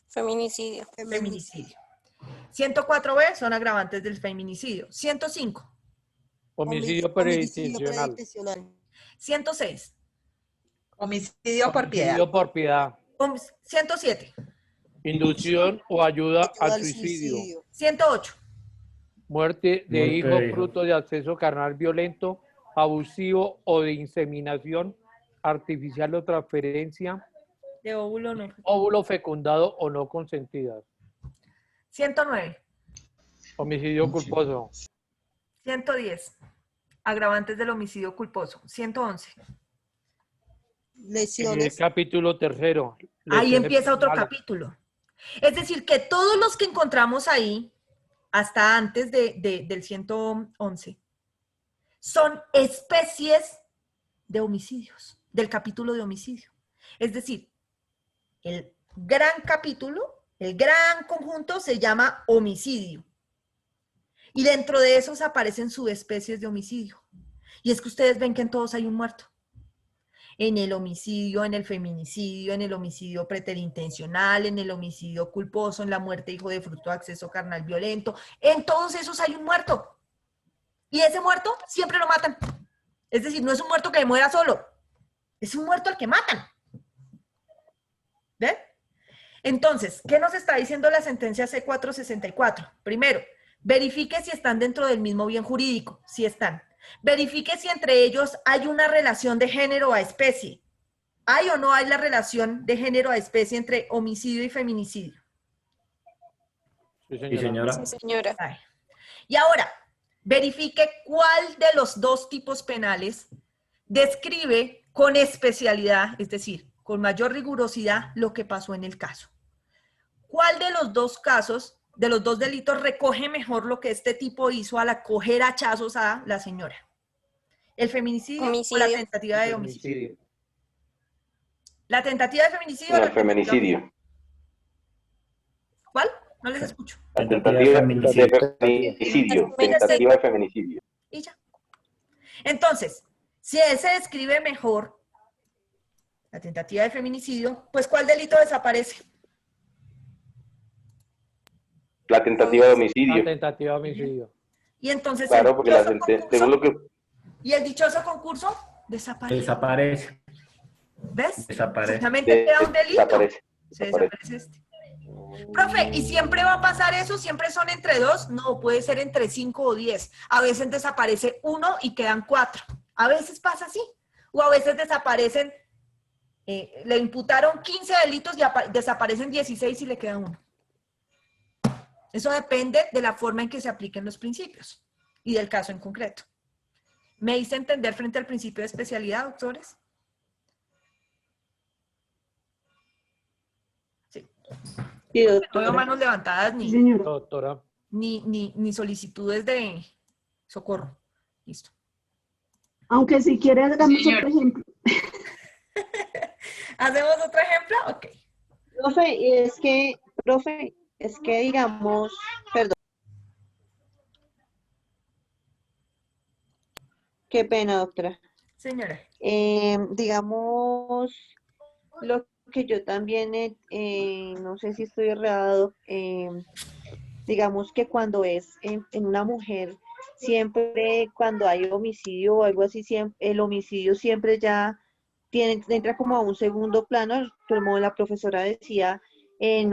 Feminicidio. Feminicidio. 104B son agravantes del feminicidio. 105. Homicidio preintencional. 106. Homicidio por piedad. Homicidio por piedad. 107. Inducción o ayuda al suicidio. 108. Muerte de Muerte hijo de hijo. fruto de acceso carnal violento, abusivo o de inseminación artificial o transferencia, De óvulo no. óvulo fecundado o no consentida. 109. Homicidio culposo. 110. Agravantes del homicidio culposo. 111. El Lesiones. capítulo tercero. Ahí Lesiones empieza otro personales. capítulo. Es decir, que todos los que encontramos ahí, hasta antes del 111, son especies de homicidios, del capítulo de homicidio. Es decir, el gran capítulo, el gran conjunto se llama homicidio. Y dentro de esos aparecen subespecies de homicidio. Y es que ustedes ven que en todos hay un muerto. En el homicidio, en el feminicidio, en el homicidio preterintencional, en el homicidio culposo, en la muerte hijo de fruto de acceso carnal violento. En todos esos hay un muerto. Y ese muerto siempre lo matan. Es decir, no es un muerto que muera solo. Es un muerto al que matan. ¿Ven? Entonces, ¿qué nos está diciendo la sentencia C464? Primero, verifique si están dentro del mismo bien jurídico. Si están. Verifique si entre ellos hay una relación de género a especie. ¿Hay o no hay la relación de género a especie entre homicidio y feminicidio? Sí, Sí, señora. Sí, señora. Ay. Y ahora, verifique cuál de los dos tipos penales describe con especialidad, es decir, con mayor rigurosidad, lo que pasó en el caso. ¿Cuál de los dos casos, de los dos delitos, recoge mejor lo que este tipo hizo al acoger hachazos a la señora? ¿El feminicidio o la tentativa de homicidio? ¿La tentativa de feminicidio o la El feminicidio. ¿Cuál? No les escucho. La tentativa de feminicidio. Tentativa de feminicidio. Y ya. Entonces, si ese describe mejor la tentativa de feminicidio, pues ¿cuál delito desaparece? La tentativa de homicidio. La tentativa de homicidio. Y entonces, Claro, porque la sentencia, según lo que... ¿y el dichoso concurso? Desaparece. Desaparece. ¿Ves? Desaparece. Justamente queda un delito. Desaparece. Se desaparece este. Profe, ¿y siempre va a pasar eso? ¿Siempre son entre dos? No, puede ser entre 5 o 10. A veces desaparece uno y quedan 4. A veces pasa así. O a veces desaparecen, le imputaron 15 delitos y desaparecen 16 y le queda uno. Eso depende de la forma en que se apliquen los principios y del caso en concreto. ¿Me hice entender frente al principio de especialidad, doctores? Sí. Sí, No doctora. veo manos levantadas Sí, señora. Doctora. ni solicitudes de socorro. Listo. Aunque si quiere hagamos otro ejemplo. ¿Hacemos otro ejemplo? Ok. Profe, es que digamos, perdón. Qué pena, doctora. Señora. Digamos, lo que yo también, no sé si estoy errado, digamos que cuando es en una mujer, siempre cuando hay homicidio o algo así, el homicidio siempre ya entra como a un segundo plano, como la profesora decía, en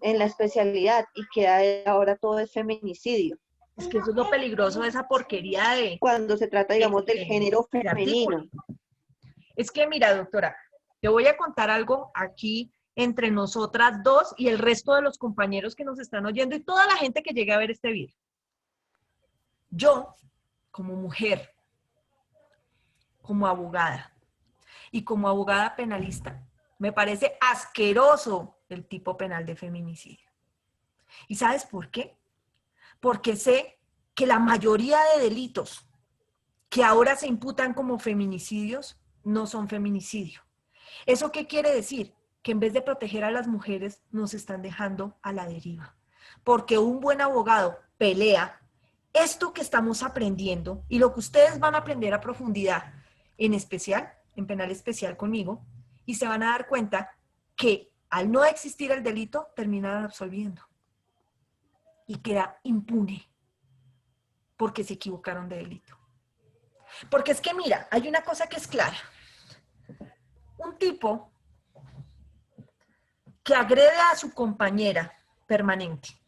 la especialidad, y queda ahora todo es feminicidio. Es que eso es lo peligroso de esa porquería de... Cuando se trata, digamos, del género femenino. Es que, mira, doctora, te voy a contar algo aquí entre nosotras dos y el resto de los compañeros que nos están oyendo y toda la gente que llegue a ver este video. Yo, como mujer, como abogada y como abogada penalista, me parece asqueroso el tipo penal de feminicidio. ¿Y sabes por qué? Porque sé que la mayoría de delitos que ahora se imputan como feminicidios no son feminicidio. ¿Eso qué quiere decir? Que en vez de proteger a las mujeres, nos están dejando a la deriva. Porque un buen abogado pelea esto que estamos aprendiendo y lo que ustedes van a aprender a profundidad, en especial, en penal especial conmigo, y se van a dar cuenta que al no existir el delito, terminan absolviendo. Y queda impune porque se equivocaron de delito. Porque es que mira, hay una cosa que es clara. Un tipo que agrede a su compañera permanente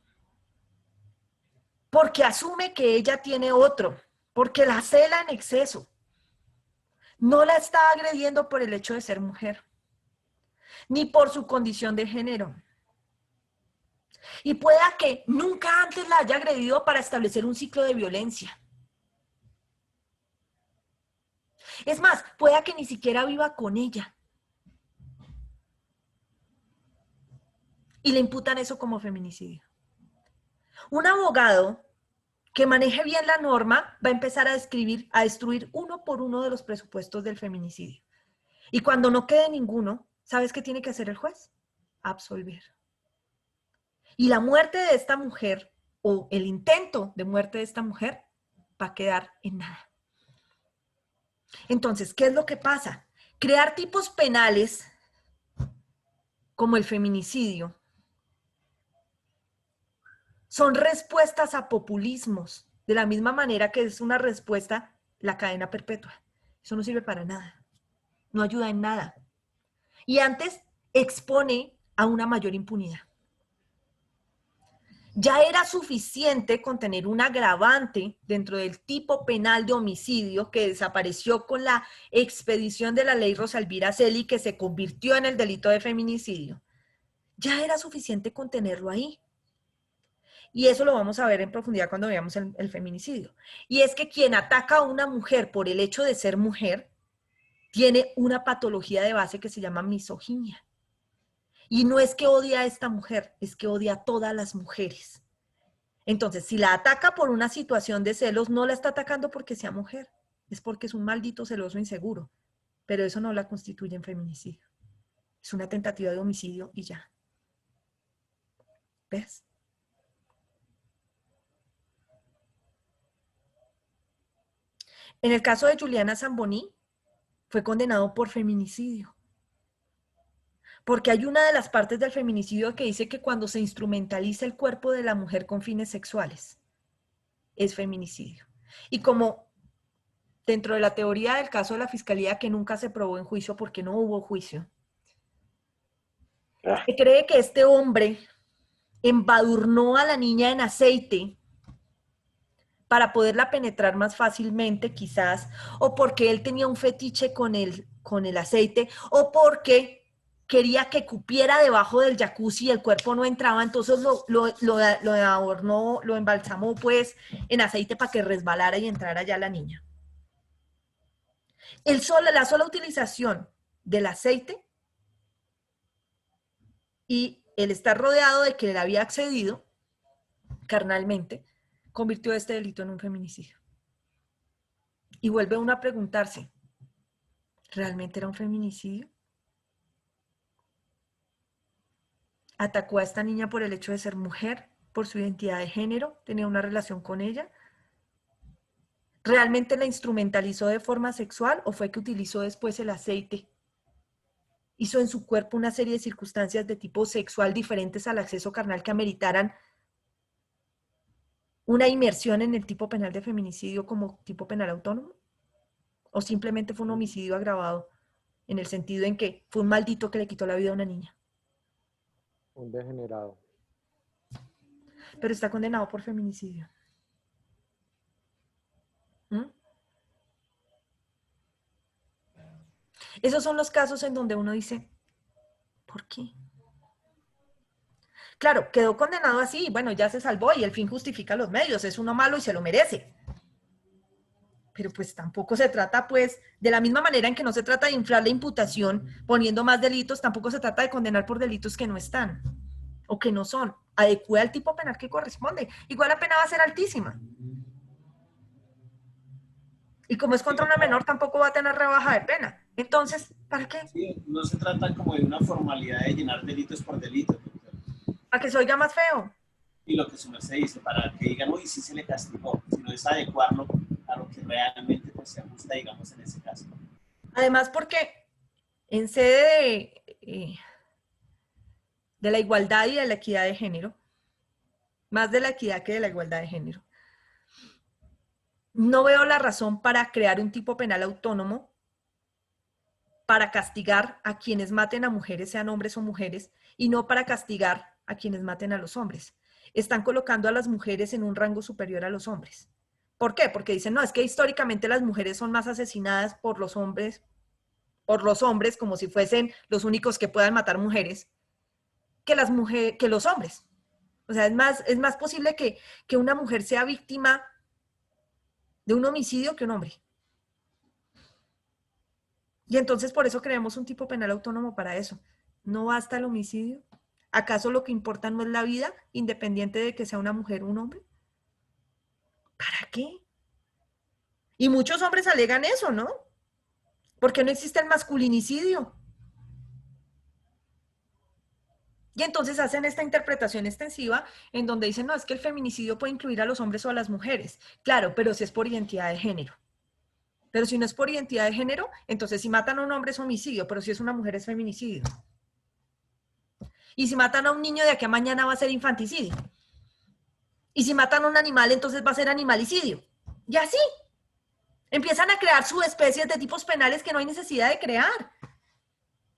porque asume que ella tiene otro, porque la cela en exceso, no la está agrediendo por el hecho de ser mujer, ni por su condición de género. Y pueda que nunca antes la haya agredido para establecer un ciclo de violencia. Es más, pueda que ni siquiera viva con ella. Y le imputan eso como feminicidio. Un abogado que maneje bien la norma va a empezar a destruir uno por uno de los presupuestos del feminicidio. Y cuando no quede ninguno, ¿sabes qué tiene que hacer el juez? Absolver. Y la muerte de esta mujer, o el intento de muerte de esta mujer, va a quedar en nada. Entonces, ¿qué es lo que pasa? Crear tipos penales como el feminicidio son respuestas a populismos, de la misma manera que es una respuesta la cadena perpetua. Eso no sirve para nada, no ayuda en nada. Y antes expone a una mayor impunidad. Ya era suficiente con tener un agravante dentro del tipo penal de homicidio que desapareció con la expedición de la ley Rosa Elvira Celi, que se convirtió en el delito de feminicidio. Ya era suficiente con tenerlo ahí. Y eso lo vamos a ver en profundidad cuando veamos el feminicidio. Y es que quien ataca a una mujer por el hecho de ser mujer tiene una patología de base que se llama misoginia. Y no es que odia a esta mujer, es que odia a todas las mujeres. Entonces, si la ataca por una situación de celos, no la está atacando porque sea mujer, es porque es un maldito celoso inseguro. Pero eso no la constituye en feminicidio. Es una tentativa de homicidio y ya. ¿Ves? En el caso de Juliana Zamboní, fue condenado por feminicidio. Porque hay una de las partes del feminicidio que dice que cuando se instrumentaliza el cuerpo de la mujer con fines sexuales, es feminicidio. Y como dentro de la teoría del caso de la fiscalía que nunca se probó en juicio porque no hubo juicio, se cree que este hombre embadurnó a la niña en aceite para poderla penetrar más fácilmente quizás, o porque él tenía un fetiche con el aceite, o porque quería que cupiera debajo del jacuzzi y el cuerpo no entraba, entonces lo adornó, lo embalsamó pues en aceite para que resbalara y entrara ya la niña. La sola utilización del aceite y el estar rodeado de que él había accedido carnalmente, convirtió este delito en un feminicidio. Y vuelve uno a preguntarse, ¿realmente era un feminicidio? Atacó a esta niña por el hecho de ser mujer, por su identidad de género, tenía una relación con ella. ¿Realmente la instrumentalizó de forma sexual o fue que utilizó después el aceite? Hizo en su cuerpo una serie de circunstancias de tipo sexual diferentes al acceso carnal que ameritaran una inmersión en el tipo penal de feminicidio como tipo penal autónomo? ¿O simplemente fue un homicidio agravado en el sentido en que fue un maldito que le quitó la vida a una niña? Un degenerado. Pero está condenado por feminicidio. Esos son los casos en donde uno dice, ¿por qué? Claro, quedó condenado así, bueno, ya se salvó y el fin justifica los medios, es uno malo y se lo merece. Pero pues tampoco se trata, pues, de la misma manera en que no se trata de inflar la imputación poniendo más delitos, tampoco se trata de condenar por delitos que no están o que no son. Adecue al tipo penal que corresponde. Igual la pena va a ser altísima. Y como es contra una menor, tampoco va a tener rebaja de pena. Entonces, ¿para qué? Sí, no se trata como de una formalidad de llenar delitos por delitos. Para que se oiga más feo. Y lo que su merced dice, para que digan, uy, sí se le castigó, sino es adecuarlo a lo que realmente pues, se ajusta, digamos, en ese caso. Además, porque en sede de la igualdad y de la equidad de género, más de la equidad que de la igualdad de género, no veo la razón para crear un tipo penal autónomo para castigar a quienes maten a mujeres, sean hombres o mujeres, y no para castigar a quienes maten a los hombres. Están colocando a las mujeres en un rango superior a los hombres. ¿Por qué? Porque dicen, no, es que históricamente las mujeres son más asesinadas por los hombres como si fuesen los únicos que puedan matar mujeres, que los hombres. O sea, es más posible que una mujer sea víctima de un homicidio que un hombre. Y entonces por eso creamos un tipo penal autónomo para eso. ¿No basta el homicidio? ¿Acaso lo que importa no es la vida, independiente de que sea una mujer o un hombre? ¿Para qué? Y muchos hombres alegan eso, ¿no? Porque no existe el masculinicidio. Y entonces hacen esta interpretación extensiva en donde dicen, no, es que el feminicidio puede incluir a los hombres o a las mujeres. Claro, pero si es por identidad de género. Pero si no es por identidad de género, entonces si matan a un hombre es homicidio, pero si es una mujer es feminicidio. Y si matan a un niño de aquí a mañana va a ser infanticidio. Y si matan a un animal, entonces va a ser animalicidio. Y así. Empiezan a crear subespecies de tipos penales que no hay necesidad de crear.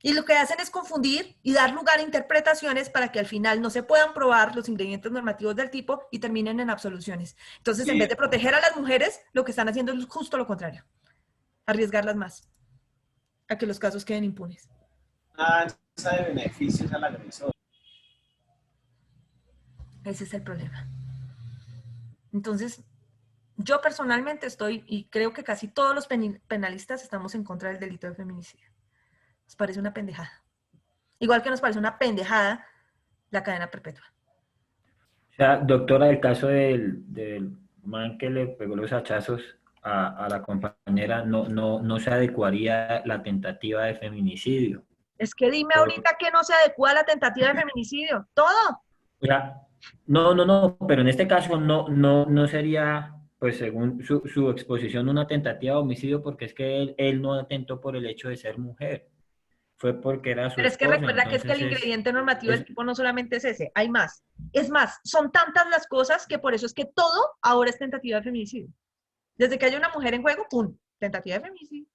Y lo que hacen es confundir y dar lugar a interpretaciones para que al final no se puedan probar los ingredientes normativos del tipo y terminen en absoluciones. Entonces, en vez de proteger a las mujeres, lo que están haciendo es justo lo contrario. Arriesgarlas más a que los casos queden impunes. De beneficios al agresor. Ese es el problema. Entonces, yo personalmente estoy, y creo que casi todos los penalistas estamos en contra del delito de feminicidio. Nos parece una pendejada. Igual que nos parece una pendejada la cadena perpetua. O sea, doctora, el caso del man que le pegó los hachazos a la compañera, no se adecuaría la tentativa de feminicidio. Es que dime ahorita que no se adecua a la tentativa de feminicidio. Todo. O sea, no, pero en este caso no sería, pues según su exposición, una tentativa de homicidio, porque es que él no atentó por el hecho de ser mujer. Fue porque era su Pero es que esposa, recuerda que es que el ingrediente normativo del tipo no solamente es ese, hay más. Es más, son tantas las cosas que por eso es que todo ahora es tentativa de feminicidio. Desde que hay una mujer en juego, ¡pum! Tentativa de feminicidio.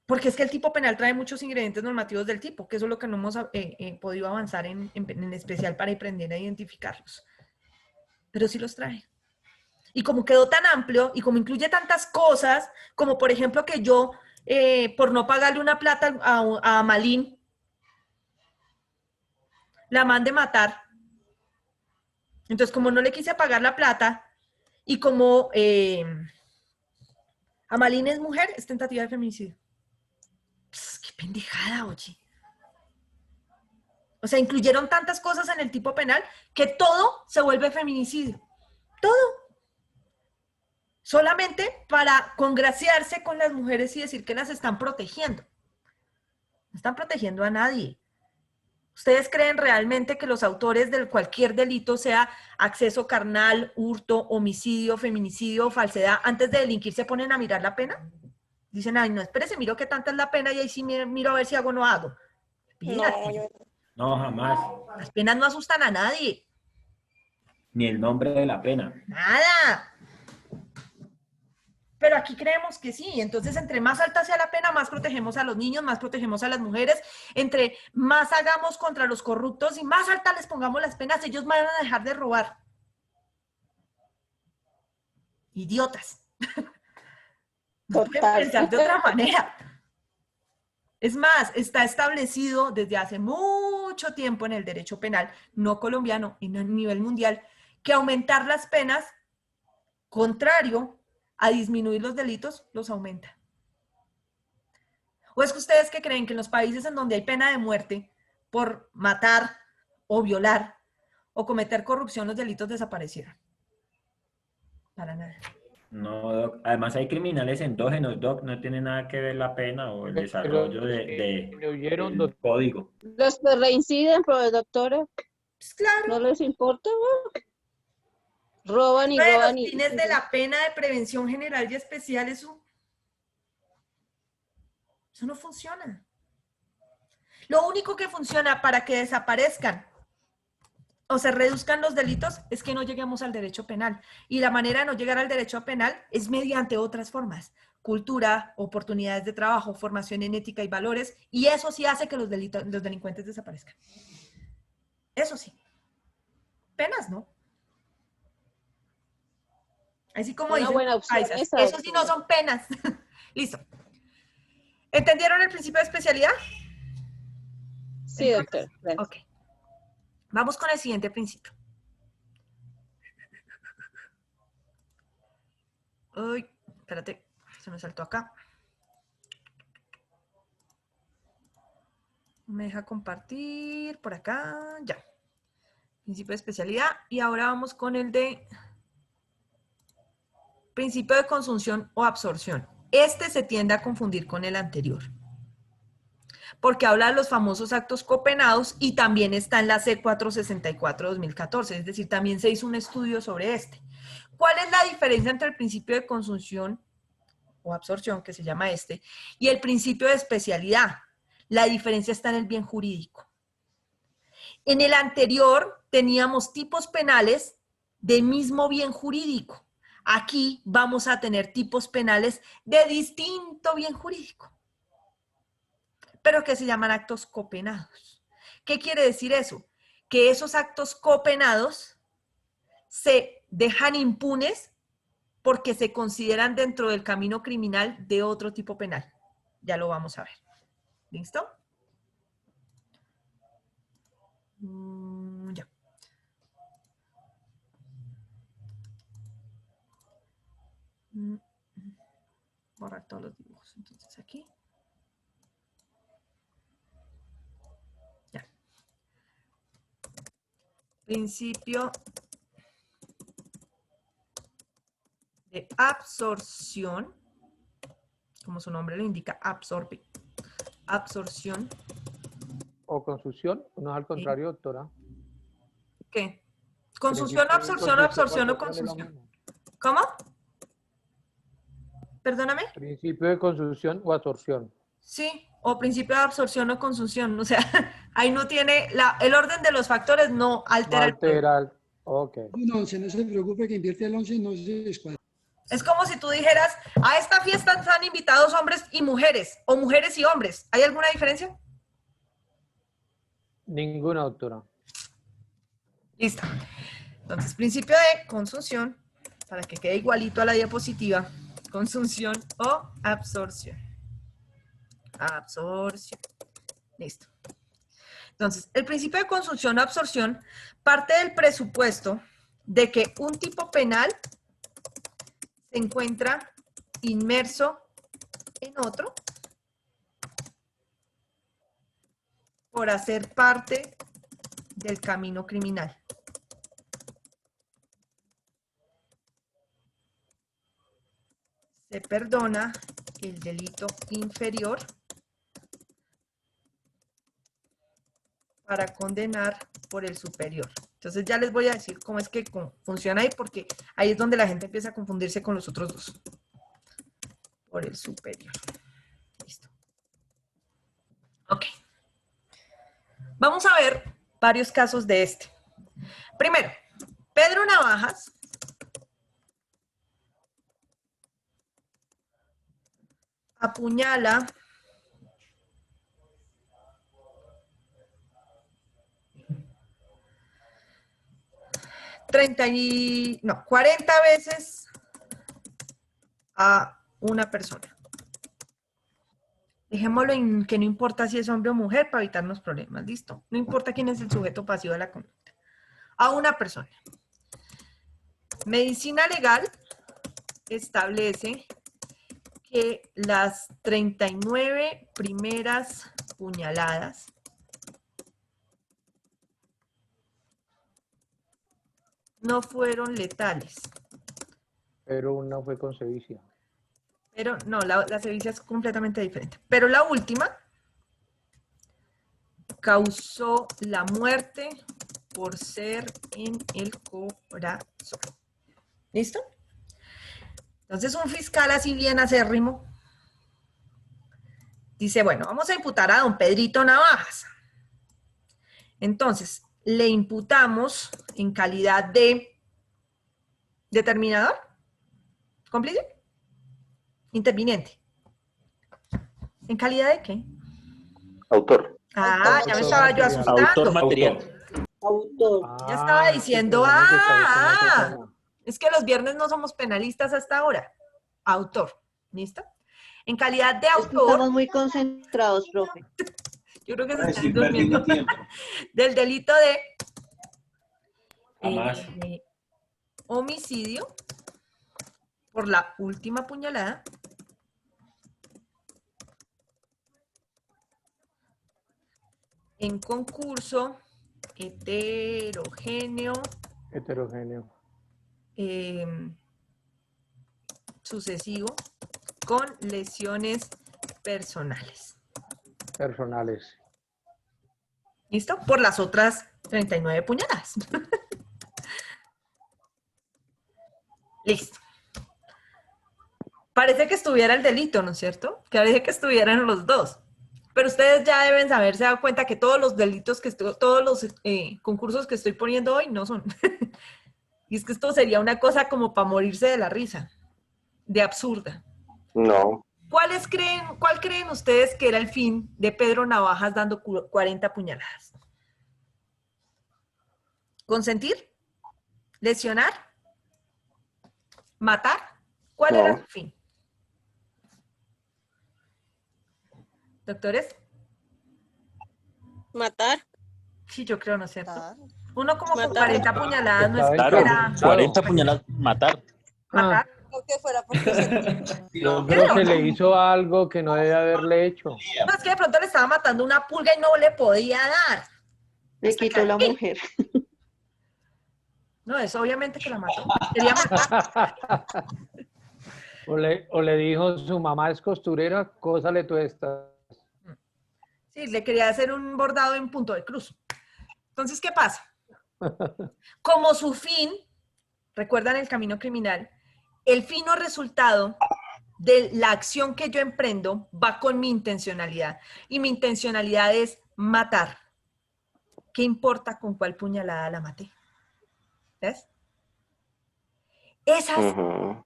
Porque es que el tipo penal trae muchos ingredientes normativos del tipo, que eso es lo que no hemos podido avanzar en especial para aprender a identificarlos. Pero sí los trae. Y como quedó tan amplio y como incluye tantas cosas, como por ejemplo que yo, por no pagarle una plata a Malín, la mande matar. Entonces, como no le quise pagar la plata, y como Amalín es mujer, es tentativa de feminicidio. Pss, qué pendejada, oye. O sea, incluyeron tantas cosas en el tipo penal que todo se vuelve feminicidio. Todo. Solamente para congraciarse con las mujeres y decir que las están protegiendo. No están protegiendo a nadie. ¿Ustedes creen realmente que los autores de cualquier delito, sea acceso carnal, hurto, homicidio, feminicidio o falsedad, antes de delinquir se ponen a mirar la pena? Dicen, ay, no, espérese, miro qué tanta es la pena y ahí sí miro a ver si hago o no hago. No, jamás. Las penas no asustan a nadie. Ni el nombre de la pena. Nada. Pero aquí creemos que sí. Entonces, entre más alta sea la pena, más protegemos a los niños, más protegemos a las mujeres. Entre más hagamos contra los corruptos y más alta les pongamos las penas, ellos van a dejar de robar. No pueden pensar de otra manera. Es más, está establecido desde hace mucho tiempo en el derecho penal, no colombiano y no a nivel mundial, que aumentar las penas, contrario a disminuir los delitos, los aumenta. ¿O es que ustedes que creen que en los países en donde hay pena de muerte por matar o violar o cometer corrupción, los delitos desaparecieron? Para nada. No, Doc. Además hay criminales endógenos, Doc. No tiene nada que ver la pena o el desarrollo del código. Los que reinciden, doctora, pues claro. ¿No les importa? Roban y Pero roban los fines de la pena de prevención general y especial, eso no funciona. Lo único que funciona para que desaparezcan o se reduzcan los delitos es que no lleguemos al derecho penal. Y la manera de no llegar al derecho penal es mediante otras formas. Cultura, oportunidades de trabajo, formación en ética y valores. Y eso sí hace que los delincuentes desaparezcan. Eso sí. Penas, ¿no? Así como una dicen buena opción paisas. Eso sí no son penas. Listo. ¿Entendieron el principio de especialidad? Sí, doctor. Ok. Vamos con el siguiente principio. Uy, espérate, se me saltó acá. Me deja compartir por acá, ya. Principio de especialidad. Y ahora vamos con el de principio de consunción o absorción. Este se tiende a confundir con el anterior, porque habla de los famosos actos copenados y también está en la C464-2014, es decir, también se hizo un estudio sobre este. ¿Cuál es la diferencia entre el principio de consunción o absorción, que se llama este, y el principio de especialidad? La diferencia está en el bien jurídico. En el anterior teníamos tipos penales de mismo bien jurídico. Aquí vamos a tener tipos penales de distinto bien jurídico, pero que se llaman actos copenados. ¿Qué quiere decir eso? Que esos actos copenados se dejan impunes porque se consideran dentro del camino criminal de otro tipo penal. Ya lo vamos a ver. ¿Listo? Ya. Borrar todos los dibujos. Entonces aquí. Ya. Principio de absorción, como su nombre lo indica, absorbe. Absorción. ¿O consunción? ¿No es al contrario, doctora? ¿Qué? ¿Consunción o absorción o absorción o consunción? ¿Cómo? Perdóname. Principio de consunción o absorción. Sí, o principio de absorción o consunción. O sea, ahí no tiene, el orden de los factores no altera. No altera. Ok. Un 11, no se preocupe que invierte el 11 y no se descuadra. Es como si tú dijeras, a esta fiesta están invitados hombres y mujeres, o mujeres y hombres. ¿Hay alguna diferencia? Ninguna, doctora. Listo. Entonces, principio de consunción, para que quede igualito a la diapositiva, consunción o absorción. Absorción. Listo. Entonces, el principio de consunción o absorción parte del presupuesto de que un tipo penal se encuentra inmerso en otro por hacer parte del camino criminal. Se perdona el delito inferior para condenar por el superior. Entonces ya les voy a decir cómo es que funciona ahí, porque ahí es donde la gente empieza a confundirse con los otros dos. Por el superior. Listo. Ok. Vamos a ver varios casos de este. Primero, Pedro Navajas apuñala no, 40 veces a una persona. Dejémoslo en que no importa si es hombre o mujer para evitarnos problemas, ¿listo? No importa quién es el sujeto pasivo de la conducta. A una persona. Medicina legal establece que las 39 primeras puñaladas no fueron letales. Pero una fue con sevicia. Pero no, la sevicia es completamente diferente. Pero la última causó la muerte por ser en el corazón. ¿Listo? Entonces un fiscal así bien acérrimo dice, bueno, vamos a imputar a don Pedrito Navajas. Entonces, le imputamos en calidad de determinador, cómplice, interviniente. ¿En calidad de qué? Autor. Ah, ya me estaba yo asustando. Autor material. Autor. Ya estaba diciendo, es que los viernes no somos penalistas hasta ahora. Autor, ¿listo? En calidad de autor. Estamos muy concentrados, profe. Yo creo que se están durmiendo. Del delito de homicidio por la última puñalada en concurso heterogéneo sucesivo con lesiones personales. ¿Listo? Por las otras 39 puñaladas. Listo. Parece que estuviera el delito, ¿no es cierto? Parece que estuvieran los dos. Pero ustedes ya deben haberse dado cuenta que todos los delitos todos los concursos que estoy poniendo hoy no son. Y es que esto sería una cosa como para morirse de la risa. De absurda. No. ¿Cuál creen ustedes que era el fin de Pedro Navajas dando 40 puñaladas? ¿Consentir? ¿Lesionar? ¿Matar? ¿Cuál era el fin? ¿Doctores? Matar. Sí, yo creo, ¿no es cierto? Uno como con 40 puñaladas no es Claro, era... 40 puñaladas, matar. Matar. Aunque fuera porque Yo creo que le hizo algo que no debe haberle hecho. No, es que de pronto le estaba matando una pulga y no le podía dar. Le quitó la mujer. No, eso obviamente que la mató. Quería matar. O le dijo, su mamá es costurera, cósale tú esta. Sí, le quería hacer un bordado en punto de cruz. Entonces, ¿qué pasa? Como su fin, recuerdan el camino criminal, el fin o resultado de la acción que yo emprendo va con mi intencionalidad. Y mi intencionalidad es matar. ¿Qué importa con cuál puñalada la maté? ¿Ves? Esas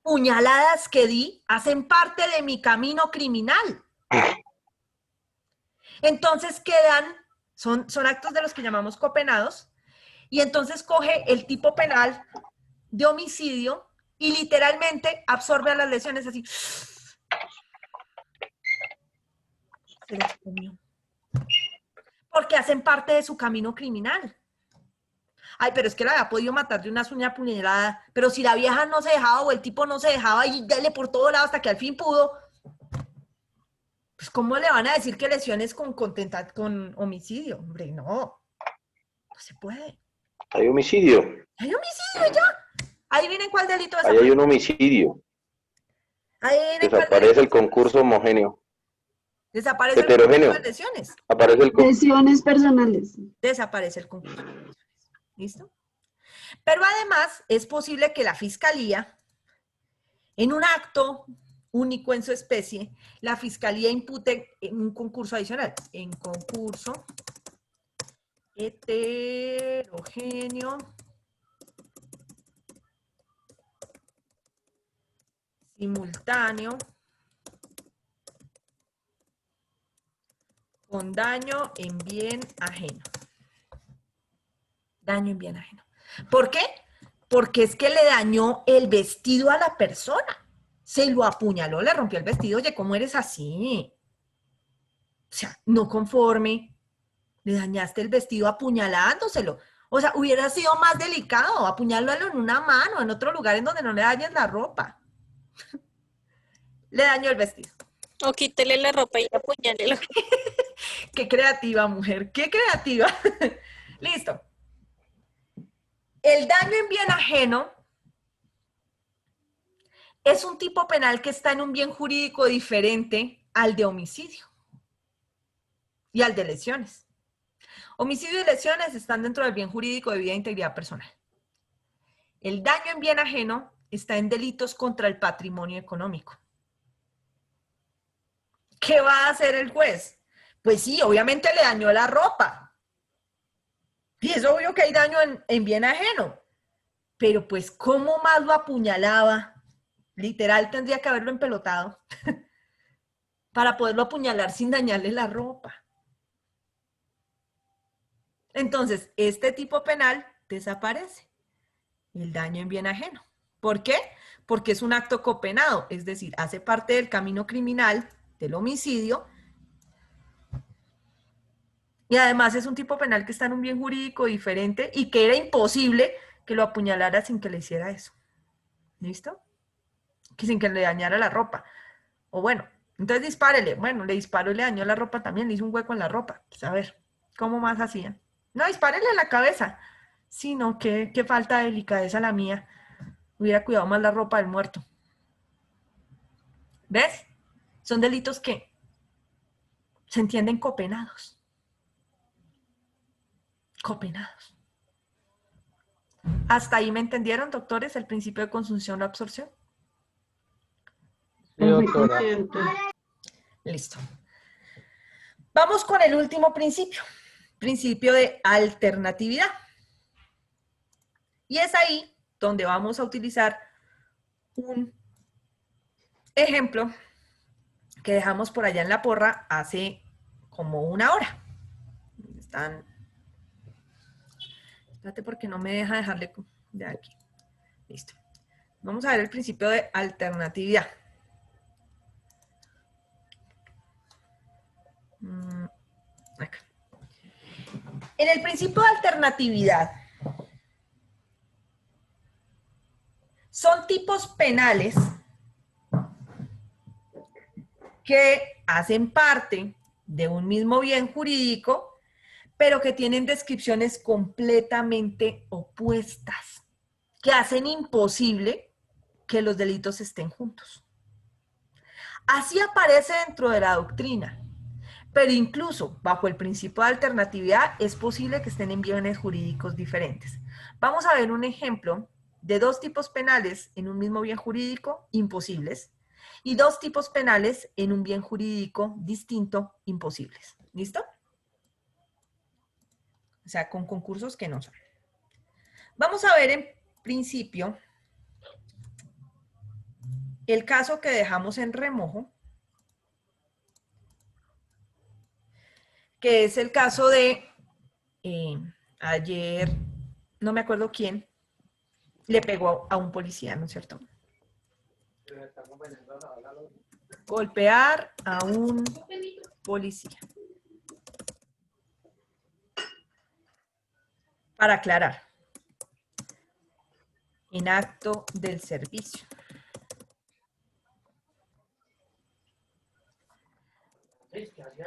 puñaladas que di hacen parte de mi camino criminal. Entonces quedan, son actos de los que llamamos copenados, y entonces coge el tipo penal de homicidio y literalmente absorbe a las lesiones así. Se las comió. Porque hacen parte de su camino criminal. Ay, pero es que la había podido matar de una uña puñalada, pero si la vieja no se dejaba o el tipo no se dejaba y dale por todo lado hasta que al fin pudo, pues ¿cómo le van a decir que lesiones con homicidio? Hombre, no se puede. Hay homicidio. Hay homicidio ya. Adivinen cuál delito es. Ahí hay un homicidio. Desaparece el concurso homogéneo. Desaparece heterogéneo. El concurso de lesiones. Aparece el lesiones personales. Desaparece el concurso de lesiones. ¿Listo? Pero además es posible que la fiscalía, en un acto único en su especie, la fiscalía impute en un concurso adicional. En concurso heterogéneo simultáneo con daño en bien ajeno. Daño en bien ajeno. ¿Por qué? Porque es que le dañó el vestido a la persona. Se lo apuñaló, le rompió el vestido. Oye, ¿cómo eres así? O sea, no conforme, le dañaste el vestido apuñalándoselo. O sea, hubiera sido más delicado apuñalarlo en una mano, en otro lugar en donde no le dañes la ropa. Le dañó el vestido. O quítele la ropa y apuñálelo. Qué creativa, mujer, qué creativa. Listo. El daño en bien ajeno es un tipo penal que está en un bien jurídico diferente al de homicidio y al de lesiones. Homicidio y lesiones están dentro del bien jurídico de vida e integridad personal. El daño en bien ajeno está en delitos contra el patrimonio económico. ¿Qué va a hacer el juez? Pues sí, obviamente le dañó la ropa. Y es obvio que hay daño en bien ajeno. Pero pues, ¿cómo más lo apuñalaba? Literal, tendría que haberlo empelotado para poderlo apuñalar sin dañarle la ropa. Entonces, este tipo penal desaparece. El daño en bien ajeno. ¿Por qué? Porque es un acto copenado, es decir, hace parte del camino criminal del homicidio y además es un tipo penal que está en un bien jurídico diferente y que era imposible que lo apuñalara sin que le hiciera eso. ¿Listo? Que sin que le dañara la ropa. O bueno, entonces dispárele. Bueno, le disparó y le dañó la ropa también, le hizo un hueco en la ropa. Pues a ver, ¿cómo más hacían? No, dispárele en la cabeza. Sí, no, qué falta de delicadeza la mía. Hubiera cuidado más la ropa del muerto. ¿Ves? Son delitos que se entienden copenados. Copenados. ¿Hasta ahí me entendieron, doctores, el principio de consunción o absorción? Sí, doctora. Listo. Vamos con el último principio. Principio de alternatividad. Y es ahí donde vamos a utilizar un ejemplo que dejamos por allá en la porra hace como una hora. Están... Espérate porque no me deja dejarle de aquí. Listo. Vamos a ver el principio de alternatividad. Acá. En el principio de alternatividad son tipos penales que hacen parte de un mismo bien jurídico, pero que tienen descripciones completamente opuestas, que hacen imposible que los delitos estén juntos. Así aparece dentro de la doctrina, pero incluso bajo el principio de alternatividad es posible que estén en bienes jurídicos diferentes. Vamos a ver un ejemplo de dos tipos penales en un mismo bien jurídico imposibles y dos tipos penales en un bien jurídico distinto imposibles. ¿Listo? O sea, con concursos que no son. Vamos a ver en principio el caso que dejamos en remojo, que es el caso de ayer, no me acuerdo quién, le pegó a un policía, ¿no es cierto? Golpear a un policía. Para aclarar, en acto del servicio.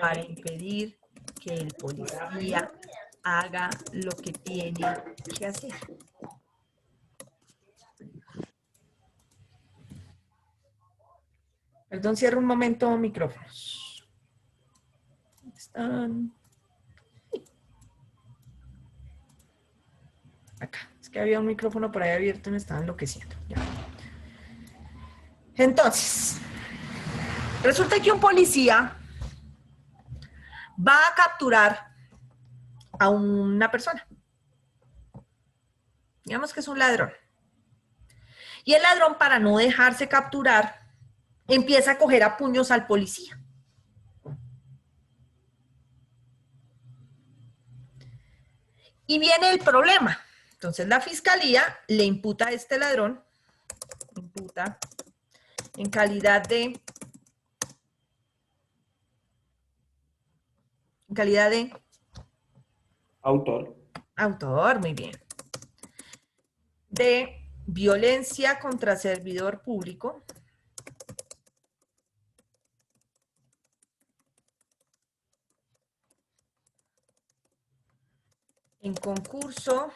Para impedir que el policía haga lo que tiene que hacer. Perdón, cierro un momento micrófonos. ¿Dónde están? Acá. Es que había un micrófono por ahí abierto y me estaba enloqueciendo. Ya. Entonces, resulta que un policía va a capturar a una persona. Digamos que es un ladrón. Y el ladrón, para no dejarse capturar, empieza a coger a puños al policía. Y viene el problema. Entonces la fiscalía le imputa a este ladrón, En calidad de Autor. autor, muy bien. De violencia contra servidor público. En concurso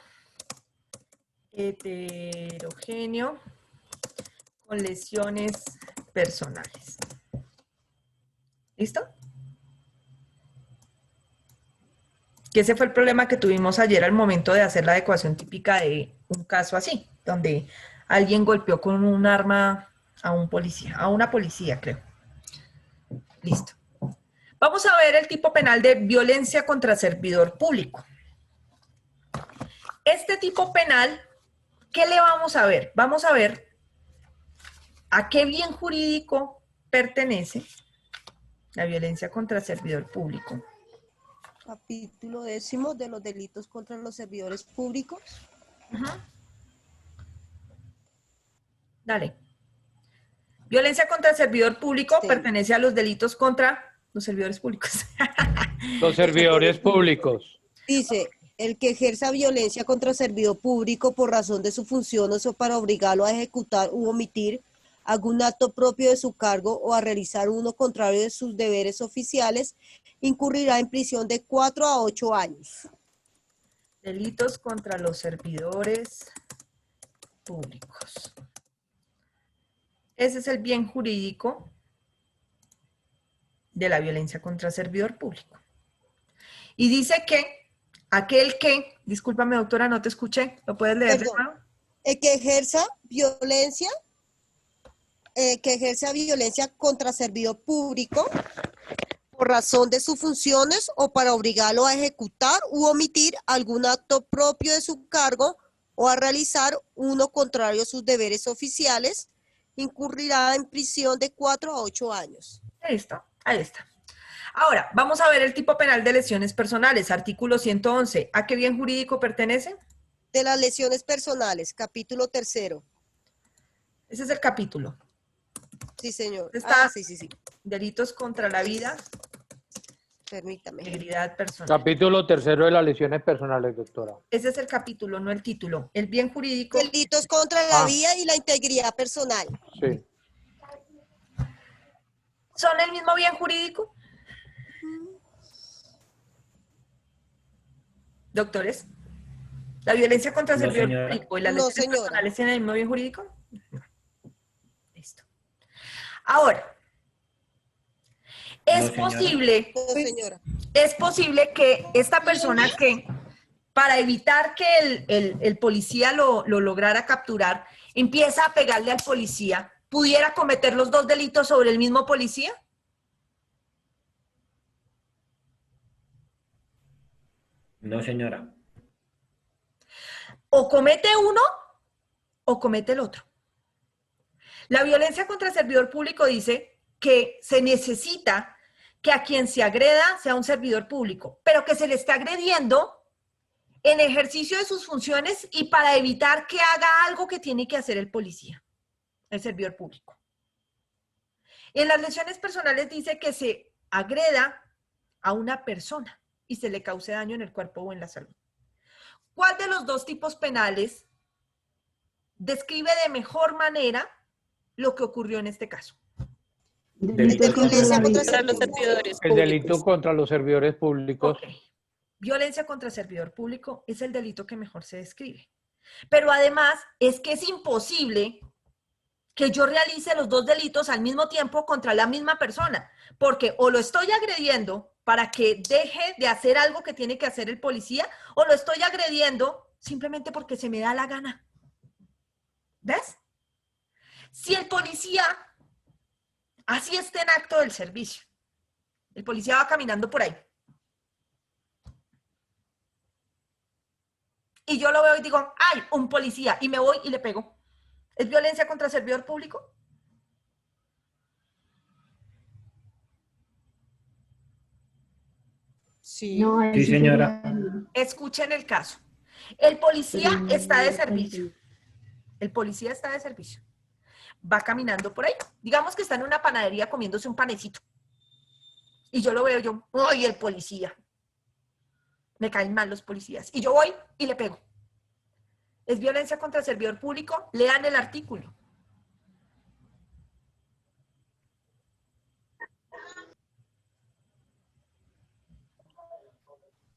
heterogéneo con lesiones personales. ¿Listo? Que ese fue el problema que tuvimos ayer al momento de hacer la adecuación típica de un caso así, donde alguien golpeó con un arma a un policía, a una policía, creo. Listo. Vamos a ver el tipo penal de violencia contra servidor público. Este tipo penal, ¿qué le vamos a ver? Vamos a ver a qué bien jurídico pertenece la violencia contra servidor público. Capítulo 10 de los delitos contra los servidores públicos. Dale. Violencia contra servidor público pertenece a los delitos contra los servidores públicos. Los servidores públicos. Dice, el que ejerza violencia contra servidor público por razón de sus funciones o para obligarlo a ejecutar u omitir algún acto propio de su cargo o a realizar uno contrario de sus deberes oficiales, incurrirá en prisión de 4 a 8 años. Delitos contra los servidores públicos. Ese es el bien jurídico de la violencia contra servidor público. Y dice que aquel que, discúlpame doctora, no te escuché, ¿lo puedes leer de nuevo? El que ejerza violencia contra servidor público por razón de sus funciones o para obligarlo a ejecutar u omitir algún acto propio de su cargo o a realizar uno contrario a sus deberes oficiales, incurrirá en prisión de 4 a 8 años. Listo, ahí está. Ahora, vamos a ver el tipo penal de lesiones personales, artículo 111. ¿A qué bien jurídico pertenece? De las lesiones personales, capítulo 3. Ese es el capítulo. Sí, señor. Está sí. Delitos contra la vida. Permítame. Integridad personal. Capítulo 3 de las lesiones personales, doctora. Ese es el capítulo, no el título. El bien jurídico. Delitos contra la vida y la integridad personal. Sí. ¿Son el mismo bien jurídico? Doctores, ¿la violencia contra el servidor público y las lesiones personales tienen el mismo bien jurídico? No. Listo. Ahora, es posible que esta persona que, para evitar que el policía lo lograra capturar, empieza a pegarle al policía, ¿pudiera cometer los dos delitos sobre el mismo policía? No, señora. O comete uno o comete el otro. La violencia contra el servidor público dice que se necesita que a quien se agreda sea un servidor público, pero que se le está agrediendo en ejercicio de sus funciones y para evitar que haga algo que tiene que hacer el policía, el servidor público. En las lesiones personales dice que se agreda a una persona y se le cause daño en el cuerpo o en la salud. ¿Cuál de los dos tipos penales describe de mejor manera lo que ocurrió en este caso? El delito contra los servidores públicos. Okay. Violencia contra el servidor público es el delito que mejor se describe. Pero además es que es imposible que yo realice los dos delitos al mismo tiempo contra la misma persona, porque o lo estoy agrediendo para que deje de hacer algo que tiene que hacer el policía, o lo estoy agrediendo simplemente porque se me da la gana. ¿Ves? Si el policía así está en acto del servicio, el policía va caminando por ahí, y yo lo veo y digo, ¡ay, un policía! Y me voy y le pego. ¿Es violencia contra el servidor público? Sí, No, sí, señora. Escuchen el caso. El policía está de servicio. El policía está de servicio. va caminando por ahí. Digamos que está en una panadería comiéndose un panecito. Y yo lo veo, yo, ¡ay, el policía! Me caen mal los policías. Y yo voy y le pego. ¿Es violencia contra el servidor público? Lean el artículo.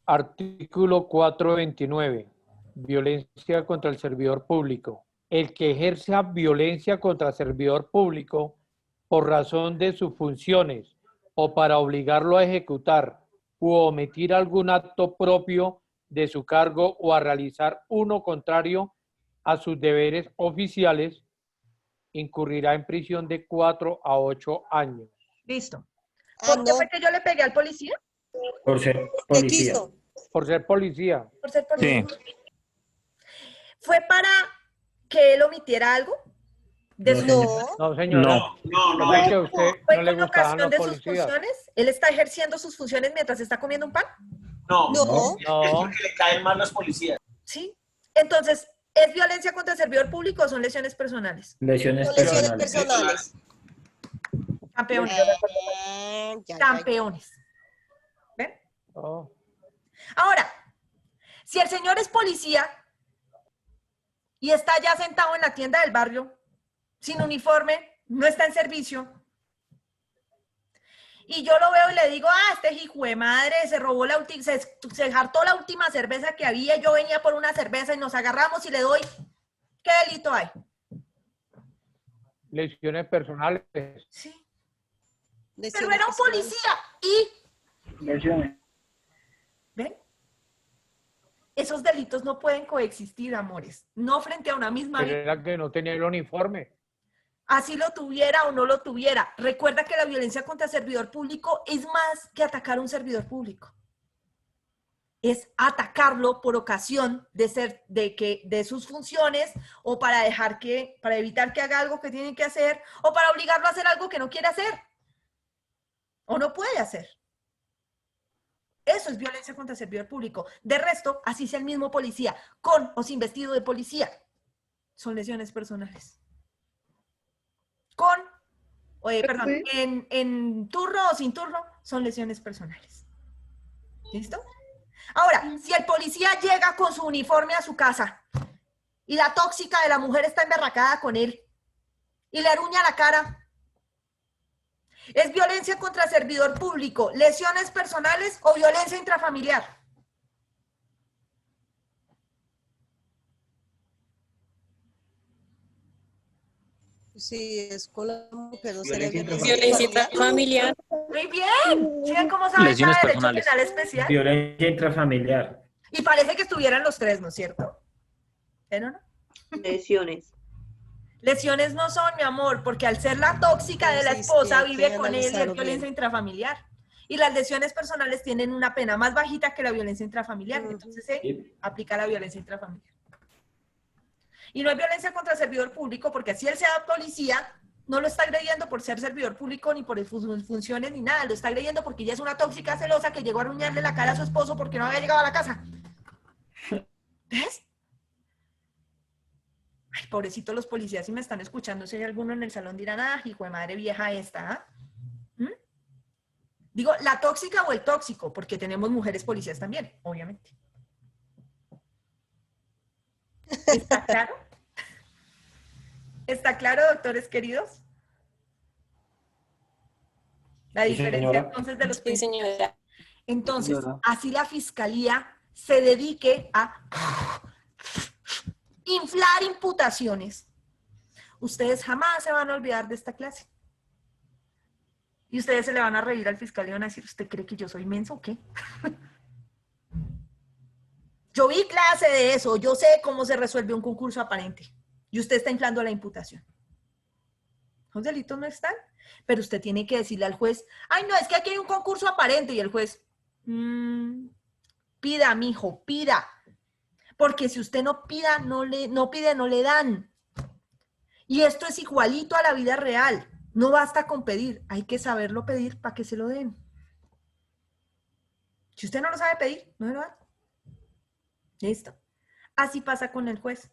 Artículo 429. Violencia contra el servidor público. El que ejerza violencia contra el servidor público por razón de sus funciones o para obligarlo a ejecutar u omitir algún acto propio de su cargo o a realizar uno contrario a sus deberes oficiales, incurrirá en prisión de 4 a 8 años. Listo. ¿Por qué fue que yo le pegué al policía? Por ser policía. Por ser policía. Por ser policía. Sí. ¿Fue para que él omitiera algo? No, señora. No. ¿Es que a usted ¿Fue no le con gustaban ocasión los de sus policías? funciones? ¿Él está ejerciendo sus funciones mientras está comiendo un pan? No. No. Es porque le caen mal los policías. Sí. Entonces, ¿es violencia contra el servidor público o son lesiones personales? Lesiones personales. Campeones. Campeones. ¿Ven? Ahora, si el señor es policía y está ya sentado en la tienda del barrio, sin uniforme, no está en servicio, y yo lo veo y le digo, este hijo de madre se robó se hartó la última cerveza que había, yo venía por una cerveza y nos agarramos y le doy, ¿qué delito hay? Lesiones personales. Sí. Pero era un policía y... Lesiones. ¿Ven? Esos delitos no pueden coexistir, amores. No frente a una misma Pero víctima. era que no tenía el uniforme. Así lo tuviera o no lo tuviera. Recuerda que la violencia contra el servidor público es más que atacar a un servidor público. Es atacarlo por ocasión de sus funciones o para evitar que haga algo que tiene que hacer o para obligarlo a hacer algo que no quiere hacer o no puede hacer. Eso es violencia contra el servidor público. De resto, así sea el mismo policía, con o sin vestido de policía, son lesiones personales. En turno o sin turno, son lesiones personales. ¿Listo? Ahora, si el policía llega con su uniforme a su casa y la tóxica de la mujer está emberracada con él y le aruña la cara, ¿es violencia contra el servidor público, lesiones personales o violencia intrafamiliar? Sí, es con la mujer, no sería Violencia intrafamiliar. Muy bien. ¿Sí ven cómo saben Lesiones cada derecho personales. penal especial? Violencia intrafamiliar. Y parece que estuvieran los tres, ¿no es cierto? ¿Pero no? Lesiones. Lesiones no son, mi amor, porque al ser la tóxica de la esposa sí, vive que con él y es analizarlo violencia bien. intrafamiliar. Y las lesiones personales tienen una pena más bajita que la violencia intrafamiliar. Entonces se aplica la violencia intrafamiliar. Y no hay violencia contra el servidor público porque si él sea policía, no lo está agrediendo por ser servidor público ni por sus funciones ni nada. Lo está agrediendo porque ella es una tóxica celosa que llegó a arruñarle la cara a su esposo porque no había llegado a la casa. ¿Ves? Ay, pobrecito los policías, si me están escuchando, si hay alguno en el salón dirán, hijo de madre vieja esta, ¿ah? Digo, la tóxica o el tóxico, porque tenemos mujeres policías también, obviamente. ¿Está claro? ¿Está claro, doctores queridos? La Sí, diferencia señora. entonces de los... Sí, señora. Entonces, Señora. así la fiscalía se dedique a inflar imputaciones. Ustedes jamás se van a olvidar de esta clase. Y ustedes se le van a reír al fiscal y van a decir, ¿usted cree que yo soy menso o qué? Yo vi clase de eso, yo sé cómo se resuelve un concurso aparente. Y usted está inflando la imputación. Los delitos no están, pero usted tiene que decirle al juez, ay, no, es que aquí hay un concurso aparente. Y el juez, pida, mijo, pida. Porque si usted no pida, no pide, no le dan. Y esto es igualito a la vida real. No basta con pedir, hay que saberlo pedir para que se lo den. Si usted no lo sabe pedir, no se lo dan. Listo. Así pasa con el juez.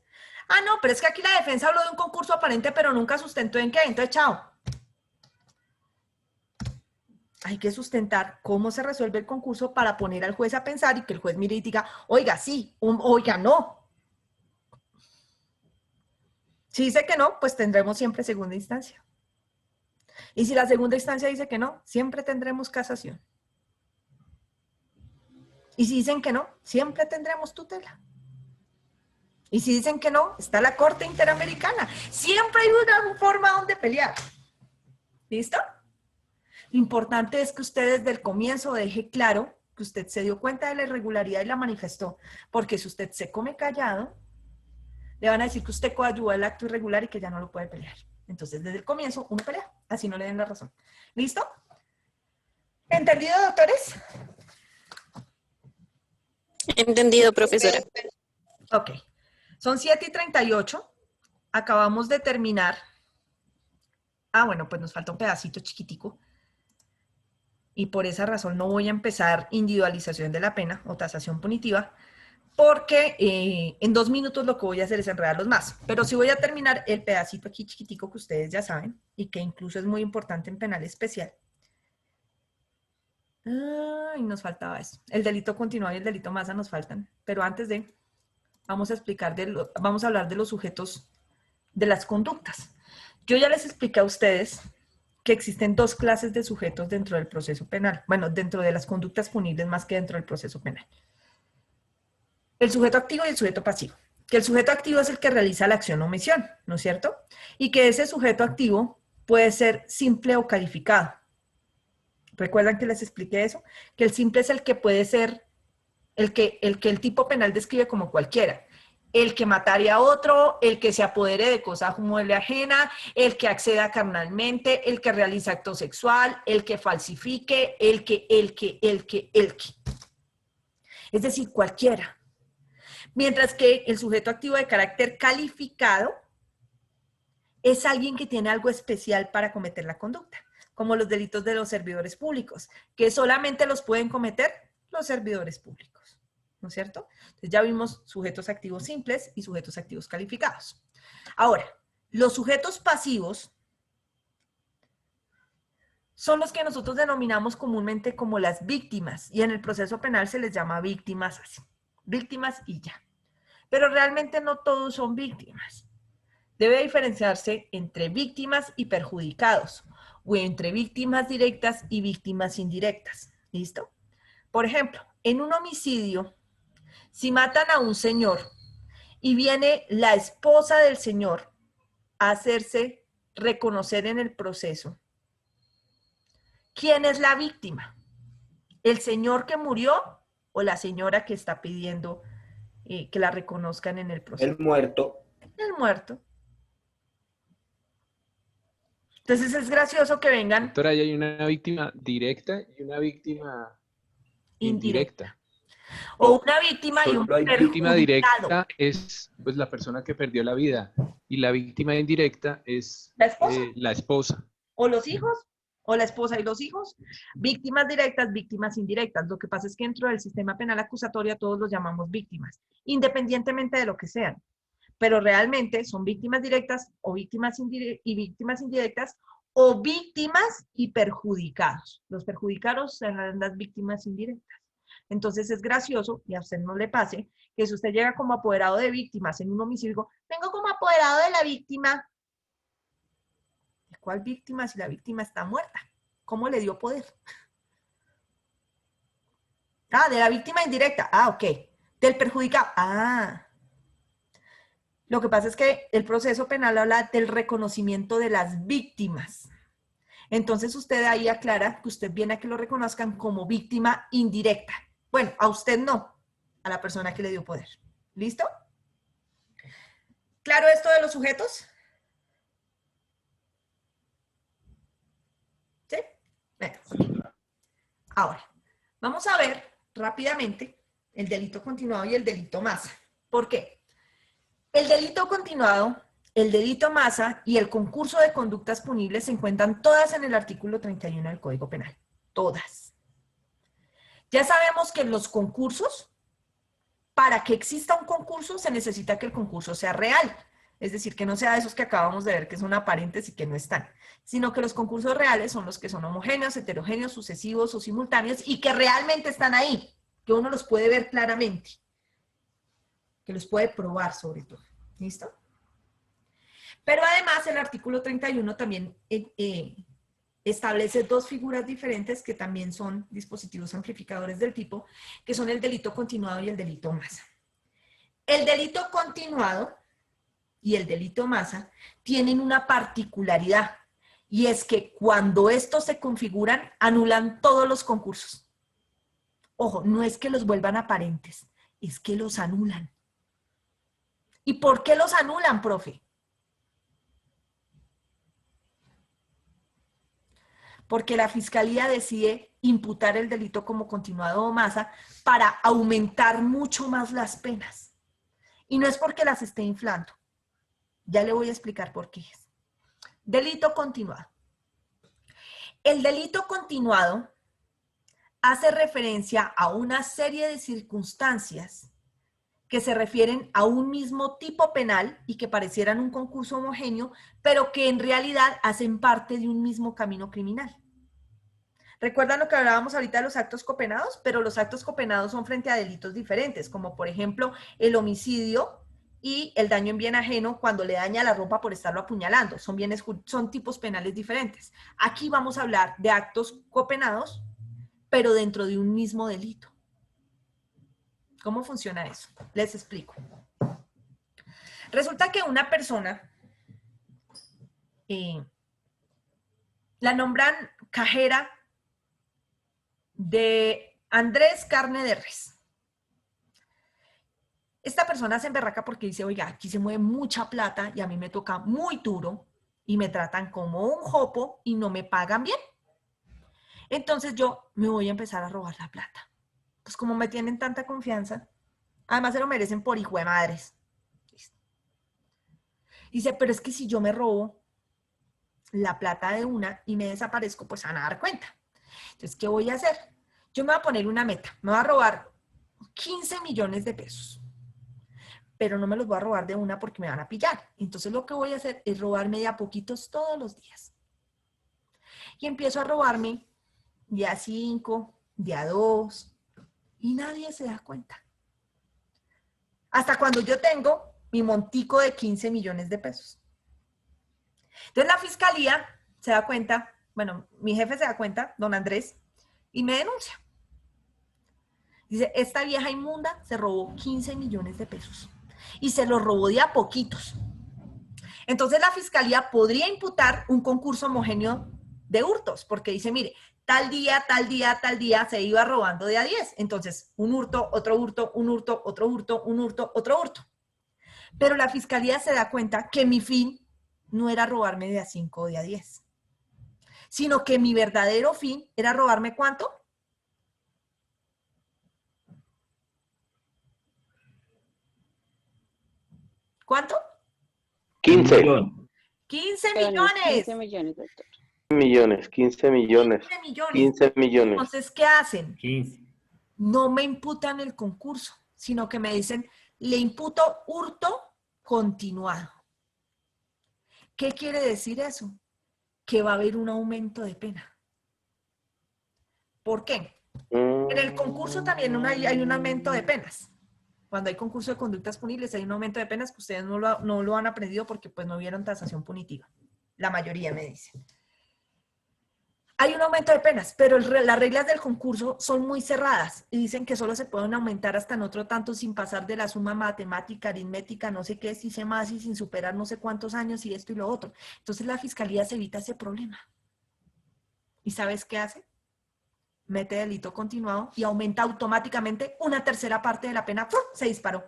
Ah, no, pero es que aquí la defensa habló de un concurso aparente, pero nunca sustentó en qué. Entonces, chao. Hay que sustentar cómo se resuelve el concurso para poner al juez a pensar y que el juez mire y diga, oiga, sí, oiga, no. Si dice que no, pues tendremos siempre segunda instancia. Y si la segunda instancia dice que no, siempre tendremos casación. Y si dicen que no, siempre tendremos tutela. Y si dicen que no, está la Corte Interamericana. Siempre hay una forma donde pelear. ¿Listo? Lo importante es que usted desde el comienzo deje claro que usted se dio cuenta de la irregularidad y la manifestó. Porque si usted se come callado, le van a decir que usted coadyuvó el acto irregular y que ya no lo puede pelear. Entonces, desde el comienzo, uno pelea. Así no le den la razón. ¿Listo? ¿Entendido, doctores? Entendido, profesora. Ok. Son 7:38. Acabamos de terminar. Ah, bueno, pues nos falta un pedacito chiquitico. Y por esa razón no voy a empezar individualización de la pena o tasación punitiva, porque en 2 minutos lo que voy a hacer es enredarlos más. Pero sí voy a terminar el pedacito aquí chiquitico que ustedes ya saben y que incluso es muy importante en penal especial. Ay, nos faltaba eso. El delito continuado y el delito masa nos faltan. Pero antes de, vamos a hablar de los sujetos de las conductas. Yo ya les expliqué a ustedes que existen 2 clases de sujetos dentro del proceso penal. Bueno, dentro de las conductas punibles más que dentro del proceso penal. El sujeto activo y el sujeto pasivo. Que el sujeto activo es el que realiza la acción o omisión, ¿no es cierto? Y que ese sujeto activo puede ser simple o calificado. ¿Recuerdan que les expliqué eso? Que el simple es el que puede ser, el que el tipo penal describe como cualquiera. El que mataría a otro, el que se apodere de cosa mueble ajena, el que acceda carnalmente, el que realiza acto sexual, el que falsifique, el que. Es decir, cualquiera. Mientras que el sujeto activo de carácter calificado es alguien que tiene algo especial para cometer la conducta, como los delitos de los servidores públicos, que solamente los pueden cometer los servidores públicos, ¿no es cierto? Entonces ya vimos sujetos activos simples y sujetos activos calificados. Ahora, los sujetos pasivos son los que nosotros denominamos comúnmente como las víctimas, y en el proceso penal se les llama víctimas así. Víctimas y ya. Pero realmente no todos son víctimas. Debe diferenciarse entre víctimas y perjudicados, o entre víctimas directas y víctimas indirectas. ¿Listo? Por ejemplo, en un homicidio, si matan a un señor y viene la esposa del señor a hacerse reconocer en el proceso, ¿quién es la víctima? ¿El señor que murió o la señora que está pidiendo que la reconozcan en el proceso? El muerto. El muerto. Entonces es gracioso que vengan. Doctora, ahí hay una víctima directa y una víctima indirecta. O una víctima y un La víctima perjudicado. directa es pues la persona que perdió la vida y la víctima indirecta es ¿La esposa? La esposa. O los hijos, o la esposa y los hijos. Víctimas directas, víctimas indirectas. Lo que pasa es que dentro del sistema penal acusatorio todos los llamamos víctimas, independientemente de lo que sean. Pero realmente son víctimas directas o víctimas indirectas o víctimas y perjudicados. Los perjudicados serán las víctimas indirectas. Entonces es gracioso, y a usted no le pase, que si usted llega como apoderado de víctimas en un homicidio, vengo como apoderado de la víctima. ¿De cuál víctima si la víctima está muerta? ¿Cómo le dio poder? Ah, de la víctima indirecta. Ah, ok. Del perjudicado. Ah. Lo que pasa es que el proceso penal habla del reconocimiento de las víctimas. Entonces usted ahí aclara que usted viene a que lo reconozcan como víctima indirecta. Bueno, a usted no, a la persona que le dio poder. ¿Listo? ¿Claro esto de los sujetos? ¿Sí? Bueno. Ahora, vamos a ver rápidamente el delito continuado y el delito masa. ¿Por qué? El delito continuado, el delito masa y el concurso de conductas punibles se encuentran todas en el artículo 31 del Código Penal. Todas. Ya sabemos que los concursos para que exista un concurso se necesita que el concurso sea real. Es decir, que no sea de esos que acabamos de ver que son aparentes y que no están, sino que los concursos reales son los que son homogéneos, heterogéneos, sucesivos o simultáneos y que realmente están ahí, que uno los puede ver claramente, que los puede probar sobre todo. ¿Listo? Pero además el artículo 31 también establece dos figuras diferentes que también son dispositivos amplificadores del tipo, que son el delito continuado y el delito masa. El delito continuado y el delito masa tienen una particularidad, y es que cuando estos se configuran, anulan todos los concursos. Ojo, no es que los vuelvan aparentes, es que los anulan. ¿Y por qué los anulan, profe? Porque la Fiscalía decide imputar el delito como continuado o masa para aumentar mucho más las penas. Y no es porque las esté inflando. Ya le voy a explicar por qué es. Delito continuado. El delito continuado hace referencia a una serie de circunstancias que se refieren a un mismo tipo penal y que parecieran un concurso homogéneo, pero que en realidad hacen parte de un mismo camino criminal. ¿Recuerdan lo que hablábamos ahorita de los actos copenados? Pero los actos copenados son frente a delitos diferentes, como por ejemplo el homicidio y el daño en bien ajeno cuando le daña la ropa por estarlo apuñalando. Son tipos penales diferentes. Aquí vamos a hablar de actos copenados, pero dentro de un mismo delito. ¿Cómo funciona eso? Les explico. Resulta que una persona la nombran cajera de Andrés Carne de Res. Esta persona se emberraca porque dice, oiga, aquí se mueve mucha plata y a mí me toca muy duro y me tratan como un jopo y no me pagan bien. Entonces yo me voy a empezar a robar la plata. Pues como me tienen tanta confianza, además se lo merecen por hijo de madres. Dice, pero es que si yo me robo la plata de una y me desaparezco, pues van a dar cuenta. Entonces, ¿qué voy a hacer? Yo me voy a poner una meta. Me voy a robar 15 millones de pesos. Pero no me los voy a robar de una porque me van a pillar. Entonces lo que voy a hacer es robarme de a poquitos todos los días. Y empiezo a robarme de a 5, de a 2, y nadie se da cuenta. Hasta cuando yo tengo mi montico de 15 millones de pesos. Entonces la fiscalía se da cuenta, bueno, mi jefe se da cuenta, don Andrés, y me denuncia. Dice, esta vieja inmunda se robó 15 millones de pesos. Y se los robó de a poquitos. Entonces la fiscalía podría imputar un concurso homogéneo de hurtos, porque dice, mire, tal día, tal día, tal día se iba robando de a 10. Entonces, un hurto, otro hurto, un hurto, otro hurto, un hurto, otro hurto. Pero la fiscalía se da cuenta que mi fin no era robarme de a 5 o de a 10, sino que mi verdadero fin era robarme ¿cuánto? ¿Cuánto? 15. 15 millones. 15 millones, doctor. 15 millones. 15 millones. Entonces, ¿qué hacen? 15. No me imputan el concurso, sino que me dicen, le imputo hurto continuado. ¿Qué quiere decir eso? Que va a haber un aumento de pena. ¿Por qué? En el concurso también hay un aumento de penas. Cuando hay concurso de conductas punibles hay un aumento de penas que ustedes no lo han aprendido porque pues no vieron tasación punitiva. La mayoría me dicen. Hay un aumento de penas, pero las reglas del concurso son muy cerradas y dicen que solo se pueden aumentar hasta en otro tanto sin pasar de la suma matemática, aritmética, no sé qué, si sé más y sin superar no sé cuántos años y esto y lo otro. Entonces la fiscalía se evita ese problema. ¿Y sabes qué hace? Mete delito continuado y aumenta automáticamente una tercera parte de la pena. ¡Pum! Se disparó.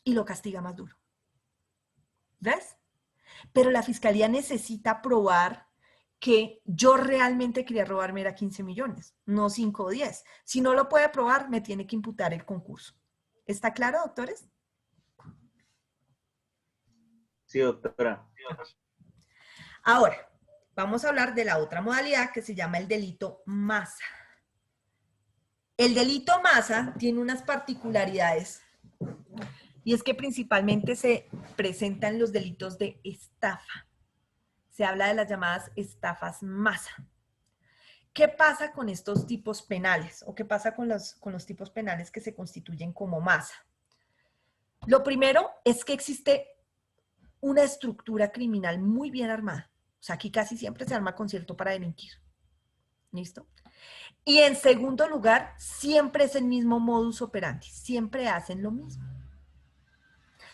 Y lo castiga más duro. ¿Ves? Pero la fiscalía necesita probar que yo realmente quería robarme era 15 millones, no 5 o 10. Si no lo puede probar, me tiene que imputar el concurso. ¿Está claro, doctores? Sí, doctora. Ahora, vamos a hablar de la otra modalidad que se llama el delito masa. El delito masa tiene unas particularidades y es que principalmente se presentan los delitos de estafa. Se habla de las llamadas estafas masa. ¿Qué pasa con estos tipos penales? ¿O qué pasa con los tipos penales que se constituyen como masa? Lo primero es que existe una estructura criminal muy bien armada. O sea, aquí casi siempre se arma concierto para delinquir. ¿Listo? Y en segundo lugar, siempre es el mismo modus operandi. Siempre hacen lo mismo.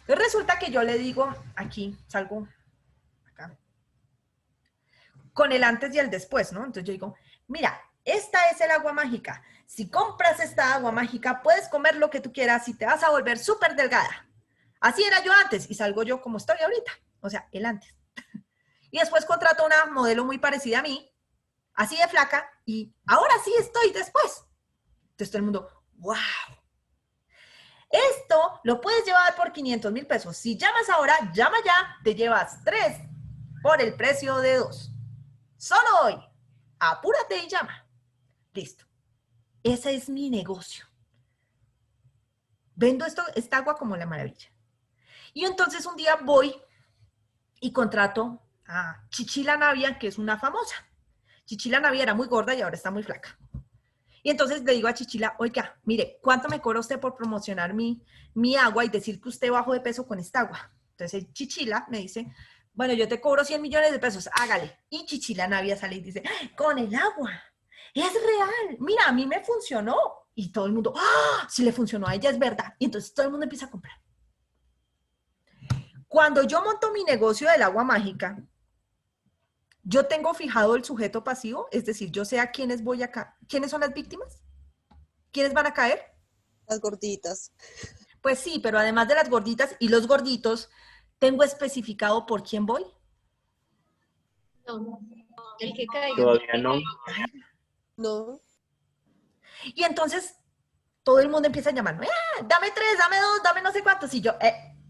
Entonces resulta que yo le digo, aquí, salgo acá, con el antes y el después, ¿no? Entonces yo digo, mira, esta es el agua mágica. Si compras esta agua mágica, puedes comer lo que tú quieras y te vas a volver súper delgada. Así era yo antes y salgo yo como estoy ahorita. O sea, el antes. Y después contrato una modelo muy parecida a mí, así de flaca, y ahora sí estoy después. Entonces todo el mundo, wow. Esto lo puedes llevar por 500,000 pesos. Si llamas ahora, llama ya, te llevas 3 por el precio de 2. Solo hoy. Apúrate y llama. Listo. Ese es mi negocio. Vendo esta agua como la maravilla. Y entonces un día voy y contrato a Chichila Navia, que es una famosa. Chichila Navia era muy gorda y ahora está muy flaca. Y entonces le digo a Chichila, oiga, mire, ¿cuánto me cobra usted por promocionar mi agua y decir que usted bajó de peso con esta agua? Entonces Chichila me dice, bueno, yo te cobro 100 millones de pesos, hágale. Y Chichila Navia sale y dice, con el agua, es real, mira, a mí me funcionó. Y todo el mundo, ¡ah! Si le funcionó a ella es verdad. Y entonces todo el mundo empieza a comprar. Cuando yo monto mi negocio del agua mágica, yo tengo fijado el sujeto pasivo, es decir, yo sé a quiénes voy acá. ¿Quiénes son las víctimas? ¿Quiénes van a caer? Las gorditas. Pues sí, pero además de las gorditas y los gorditos, ¿tengo especificado por quién voy? No, el que caiga. Todavía no. No. Y entonces todo el mundo empieza a llamarme, dame 3, dame 2, dame no sé cuántos. Y yo,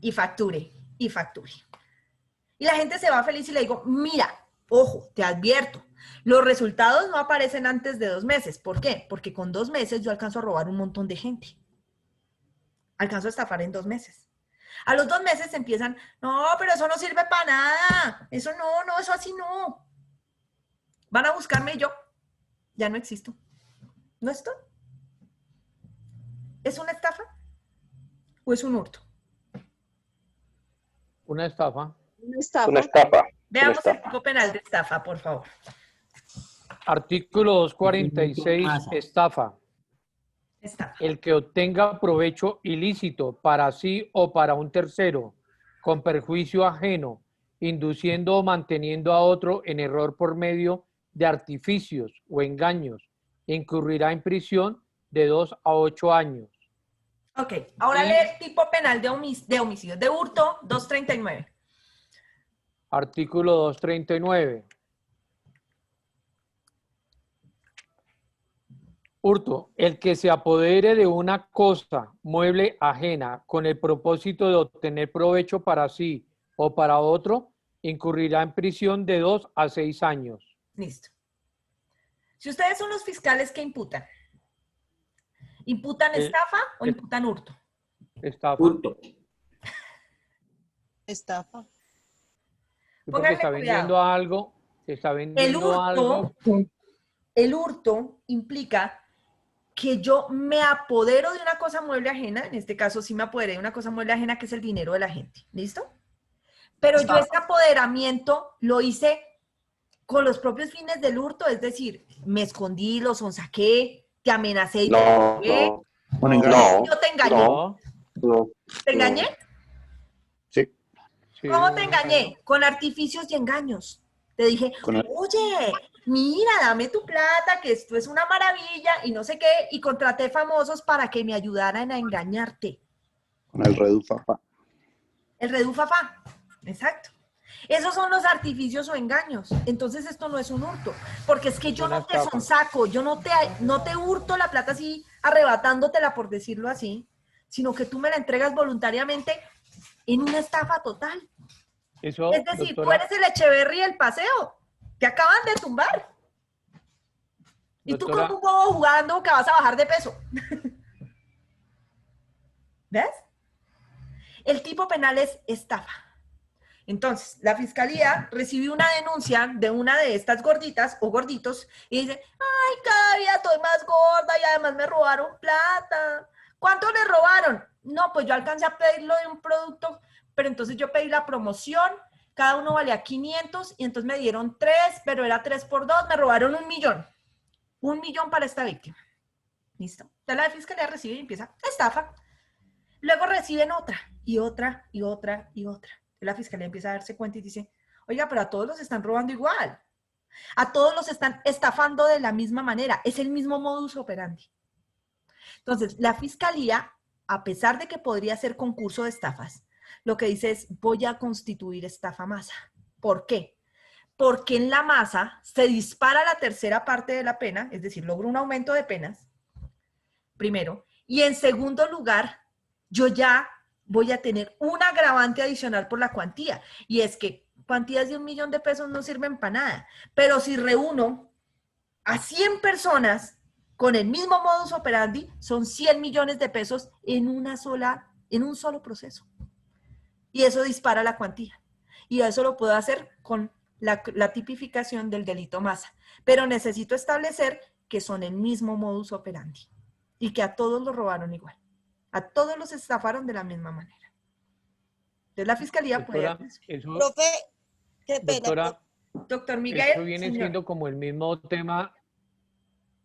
y facture. Y la gente se va feliz y le digo, mira, ojo, te advierto, los resultados no aparecen antes de 2 meses. ¿Por qué? Porque con 2 meses yo alcanzo a robar un montón de gente. Alcanzo a estafar en 2 meses. A los 2 meses empiezan, no, pero eso no sirve para nada. Eso no, eso así no. Van a buscarme y yo, ya no existo. ¿No estoy? ¿Es una estafa? ¿O es un hurto? Una estafa. Una estafa. Veamos el tipo penal de estafa, por favor. Artículo 246, estafa. El que obtenga provecho ilícito para sí o para un tercero, con perjuicio ajeno, induciendo o manteniendo a otro en error por medio de artificios o engaños, incurrirá en prisión de 2 a 8 años. Ok, ahora lee el tipo penal de homicidio, de hurto, 239. Artículo 239. Hurto, el que se apodere de una cosa, mueble ajena, con el propósito de obtener provecho para sí o para otro, incurrirá en prisión de 2 a 6 años. Listo. Si ustedes son los fiscales que imputan, ¿imputan estafa o imputan hurto? Estafa. Hurto. Estafa. Porque está vendiendo algo, está vendiendo algo. El hurto implica que yo me apodero de una cosa mueble ajena, en este caso sí me apoderé de una cosa mueble ajena que es el dinero de la gente, ¿listo? Pero yo ese apoderamiento lo hice con los propios fines del hurto, es decir, me escondí, lo sonsaqué, te amenacé y te engañé. Yo te engañé. No. ¿Te engañé? Sí. ¿Cómo te engañé? Con artificios y engaños. Te dije, oye, mira, dame tu plata, que esto es una maravilla y no sé qué, y contraté famosos para que me ayudaran a engañarte. Con el Redufafá. El Redufafá, exacto. Esos son los artificios o engaños. Entonces esto no es un hurto, porque es que yo no te sonsaco, yo no te hurto la plata así, arrebatándotela por decirlo así, sino que tú me la entregas voluntariamente en una estafa total. Eso, es decir, doctora, tú eres el Echeverry del paseo. Te acaban de tumbar. Y tú Doctora. como un bobo jugando que vas a bajar de peso. ¿Ves? El tipo penal es estafa. Entonces, la fiscalía recibió una denuncia de una de estas gorditas o gorditos y dice, ay, cada día estoy más gorda y además me robaron plata. ¿Cuánto le robaron? No, pues yo alcancé a pedirlo de un producto, pero entonces yo pedí la promoción, cada uno valía 500 y entonces me dieron 3, pero era 3 por 2, me robaron 1 millón. 1 millón para esta víctima. ¿Listo? Entonces la fiscalía recibe y empieza, estafa. Luego reciben otra, y otra, y otra, y otra. La fiscalía empieza a darse cuenta y dice, oiga, pero a todos los están robando igual. A todos los están estafando de la misma manera. Es el mismo modus operandi. Entonces, la fiscalía, a pesar de que podría ser concurso de estafas, lo que dice es, voy a constituir estafa masa. ¿Por qué? Porque en la masa se dispara la tercera parte de la pena, es decir, logro un aumento de penas, primero, y en segundo lugar, yo ya voy a tener un agravante adicional por la cuantía, y es que cuantías de 1 millón de pesos no sirven para nada, pero si reúno a 100 personas con el mismo modus operandi, son 100 millones de pesos en un solo proceso. Y eso dispara la cuantía. Y eso lo puedo hacer con la tipificación del delito masa. Pero necesito establecer que son el mismo modus operandi y que a todos los robaron igual. A todos los estafaron de la misma manera. Entonces la fiscalía puede... Profe, qué pena. Doctora, doctor Miguel. Eso viene siendo como el mismo tema.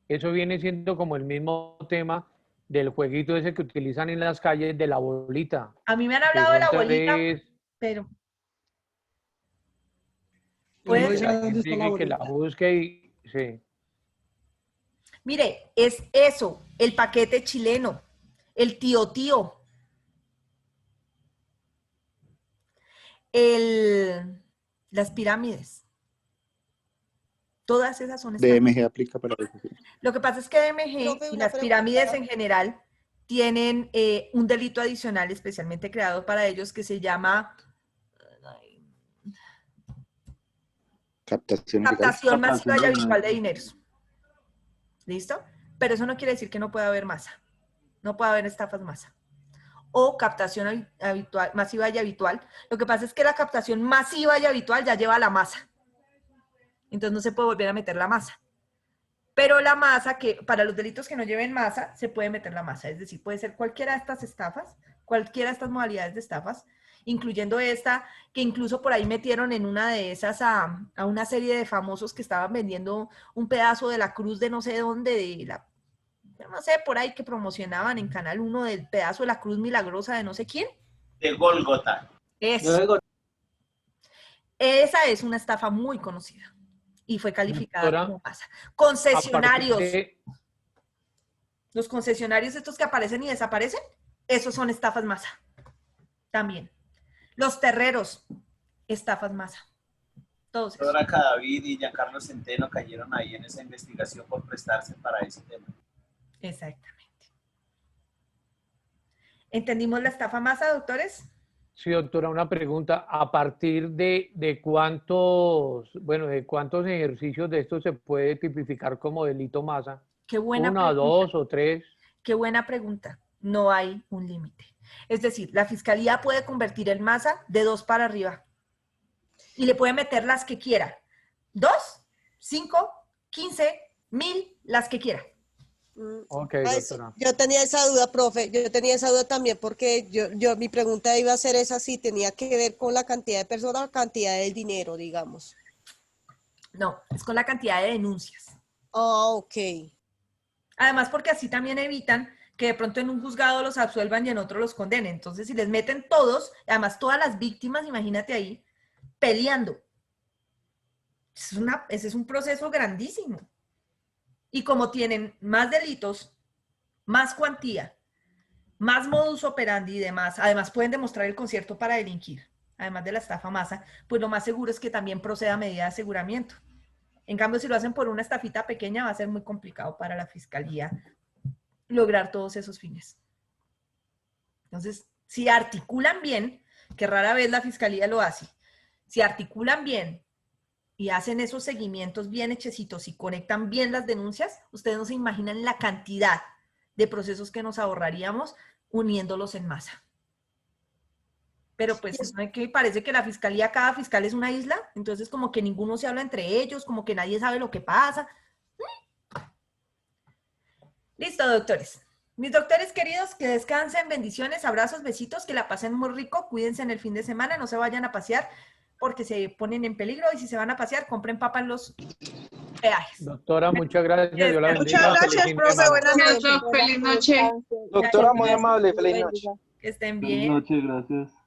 Eso viene siendo como el mismo tema del jueguito ese que utilizan en las calles de la bolita. A mí me han hablado de la bolita, pero... Pues, que la busque y... Sí. Mire, es eso, el paquete chileno, el tío, las pirámides. Todas esas son estafas. DMG aplica para eso. Lo que pasa es que DMG y las pirámides en general tienen un delito adicional especialmente creado para ellos que se llama captación masiva y habitual de dineros. ¿Listo? Pero eso no quiere decir que no pueda haber masa. No puede haber estafas masa. O captación habitual, masiva y habitual. Lo que pasa es que la captación masiva y habitual ya lleva la masa. Entonces no se puede volver a meter la masa. Pero la masa, que para los delitos que no lleven masa, se puede meter la masa. Es decir, puede ser cualquiera de estas estafas, cualquiera de estas modalidades de estafas, incluyendo esta, que incluso por ahí metieron en una de esas a una serie de famosos que estaban vendiendo un pedazo de la cruz de no sé dónde, no sé, por ahí que promocionaban en Canal 1 del pedazo de la cruz milagrosa de no sé quién. De Gólgota. Eso. Esa es una estafa muy conocida y fue calificada como masa. Concesionarios. Los concesionarios estos que aparecen y desaparecen, esos son estafas masa. También. Los terreros, estafas masa. Todos esos. Ahora Cadavid y Giancarlo Centeno cayeron ahí en esa investigación por prestarse para ese tema. Exactamente. ¿Entendimos la estafa masa, doctores? Sí, doctora, una pregunta. ¿A partir de cuántos ejercicios de esto se puede tipificar como delito masa? Qué buena pregunta. 1, 2 o 3. Qué buena pregunta. No hay un límite. Es decir, la fiscalía puede convertir en masa de 2 para arriba y le puede meter las que quiera. 2, 5, 15, 1000, las que quiera. Ok, doctora. Yo tenía esa duda, profe. Yo tenía esa duda también porque mi pregunta iba a ser esa, si tenía que ver con la cantidad de personas o cantidad de dinero, digamos. No, es con la cantidad de denuncias. Ah, ok. Además, porque así también evitan que de pronto en un juzgado los absuelvan y en otro los condenen. Entonces, si les meten todos, además todas las víctimas, imagínate ahí, peleando. Ese es un proceso grandísimo. Y como tienen más delitos, más cuantía, más modus operandi y demás, además pueden demostrar el concierto para delinquir, además de la estafa masa, pues lo más seguro es que también proceda medida de aseguramiento. En cambio, si lo hacen por una estafita pequeña, va a ser muy complicado para la fiscalía lograr todos esos fines. Entonces, si articulan bien, que rara vez la fiscalía lo hace, si articulan bien y hacen esos seguimientos bien hechecitos y conectan bien las denuncias, ustedes no se imaginan la cantidad de procesos que nos ahorraríamos uniéndolos en masa. Pero pues ¿no? Que parece que la fiscalía, cada fiscal es una isla, entonces como que ninguno se habla entre ellos, como que nadie sabe lo que pasa. Listo, doctores. Mis doctores queridos, que descansen, bendiciones, abrazos, besitos, que la pasen muy rico, cuídense en el fin de semana, no se vayan a pasear porque se ponen en peligro y si se van a pasear, compren papa en los peajes. Doctora, muchas gracias. Dios la bendiga. Muchas gracias, profe. Buenas noches. Feliz noche. Doctora, muy amable, feliz noche. Que estén Feliz bien. noche, gracias.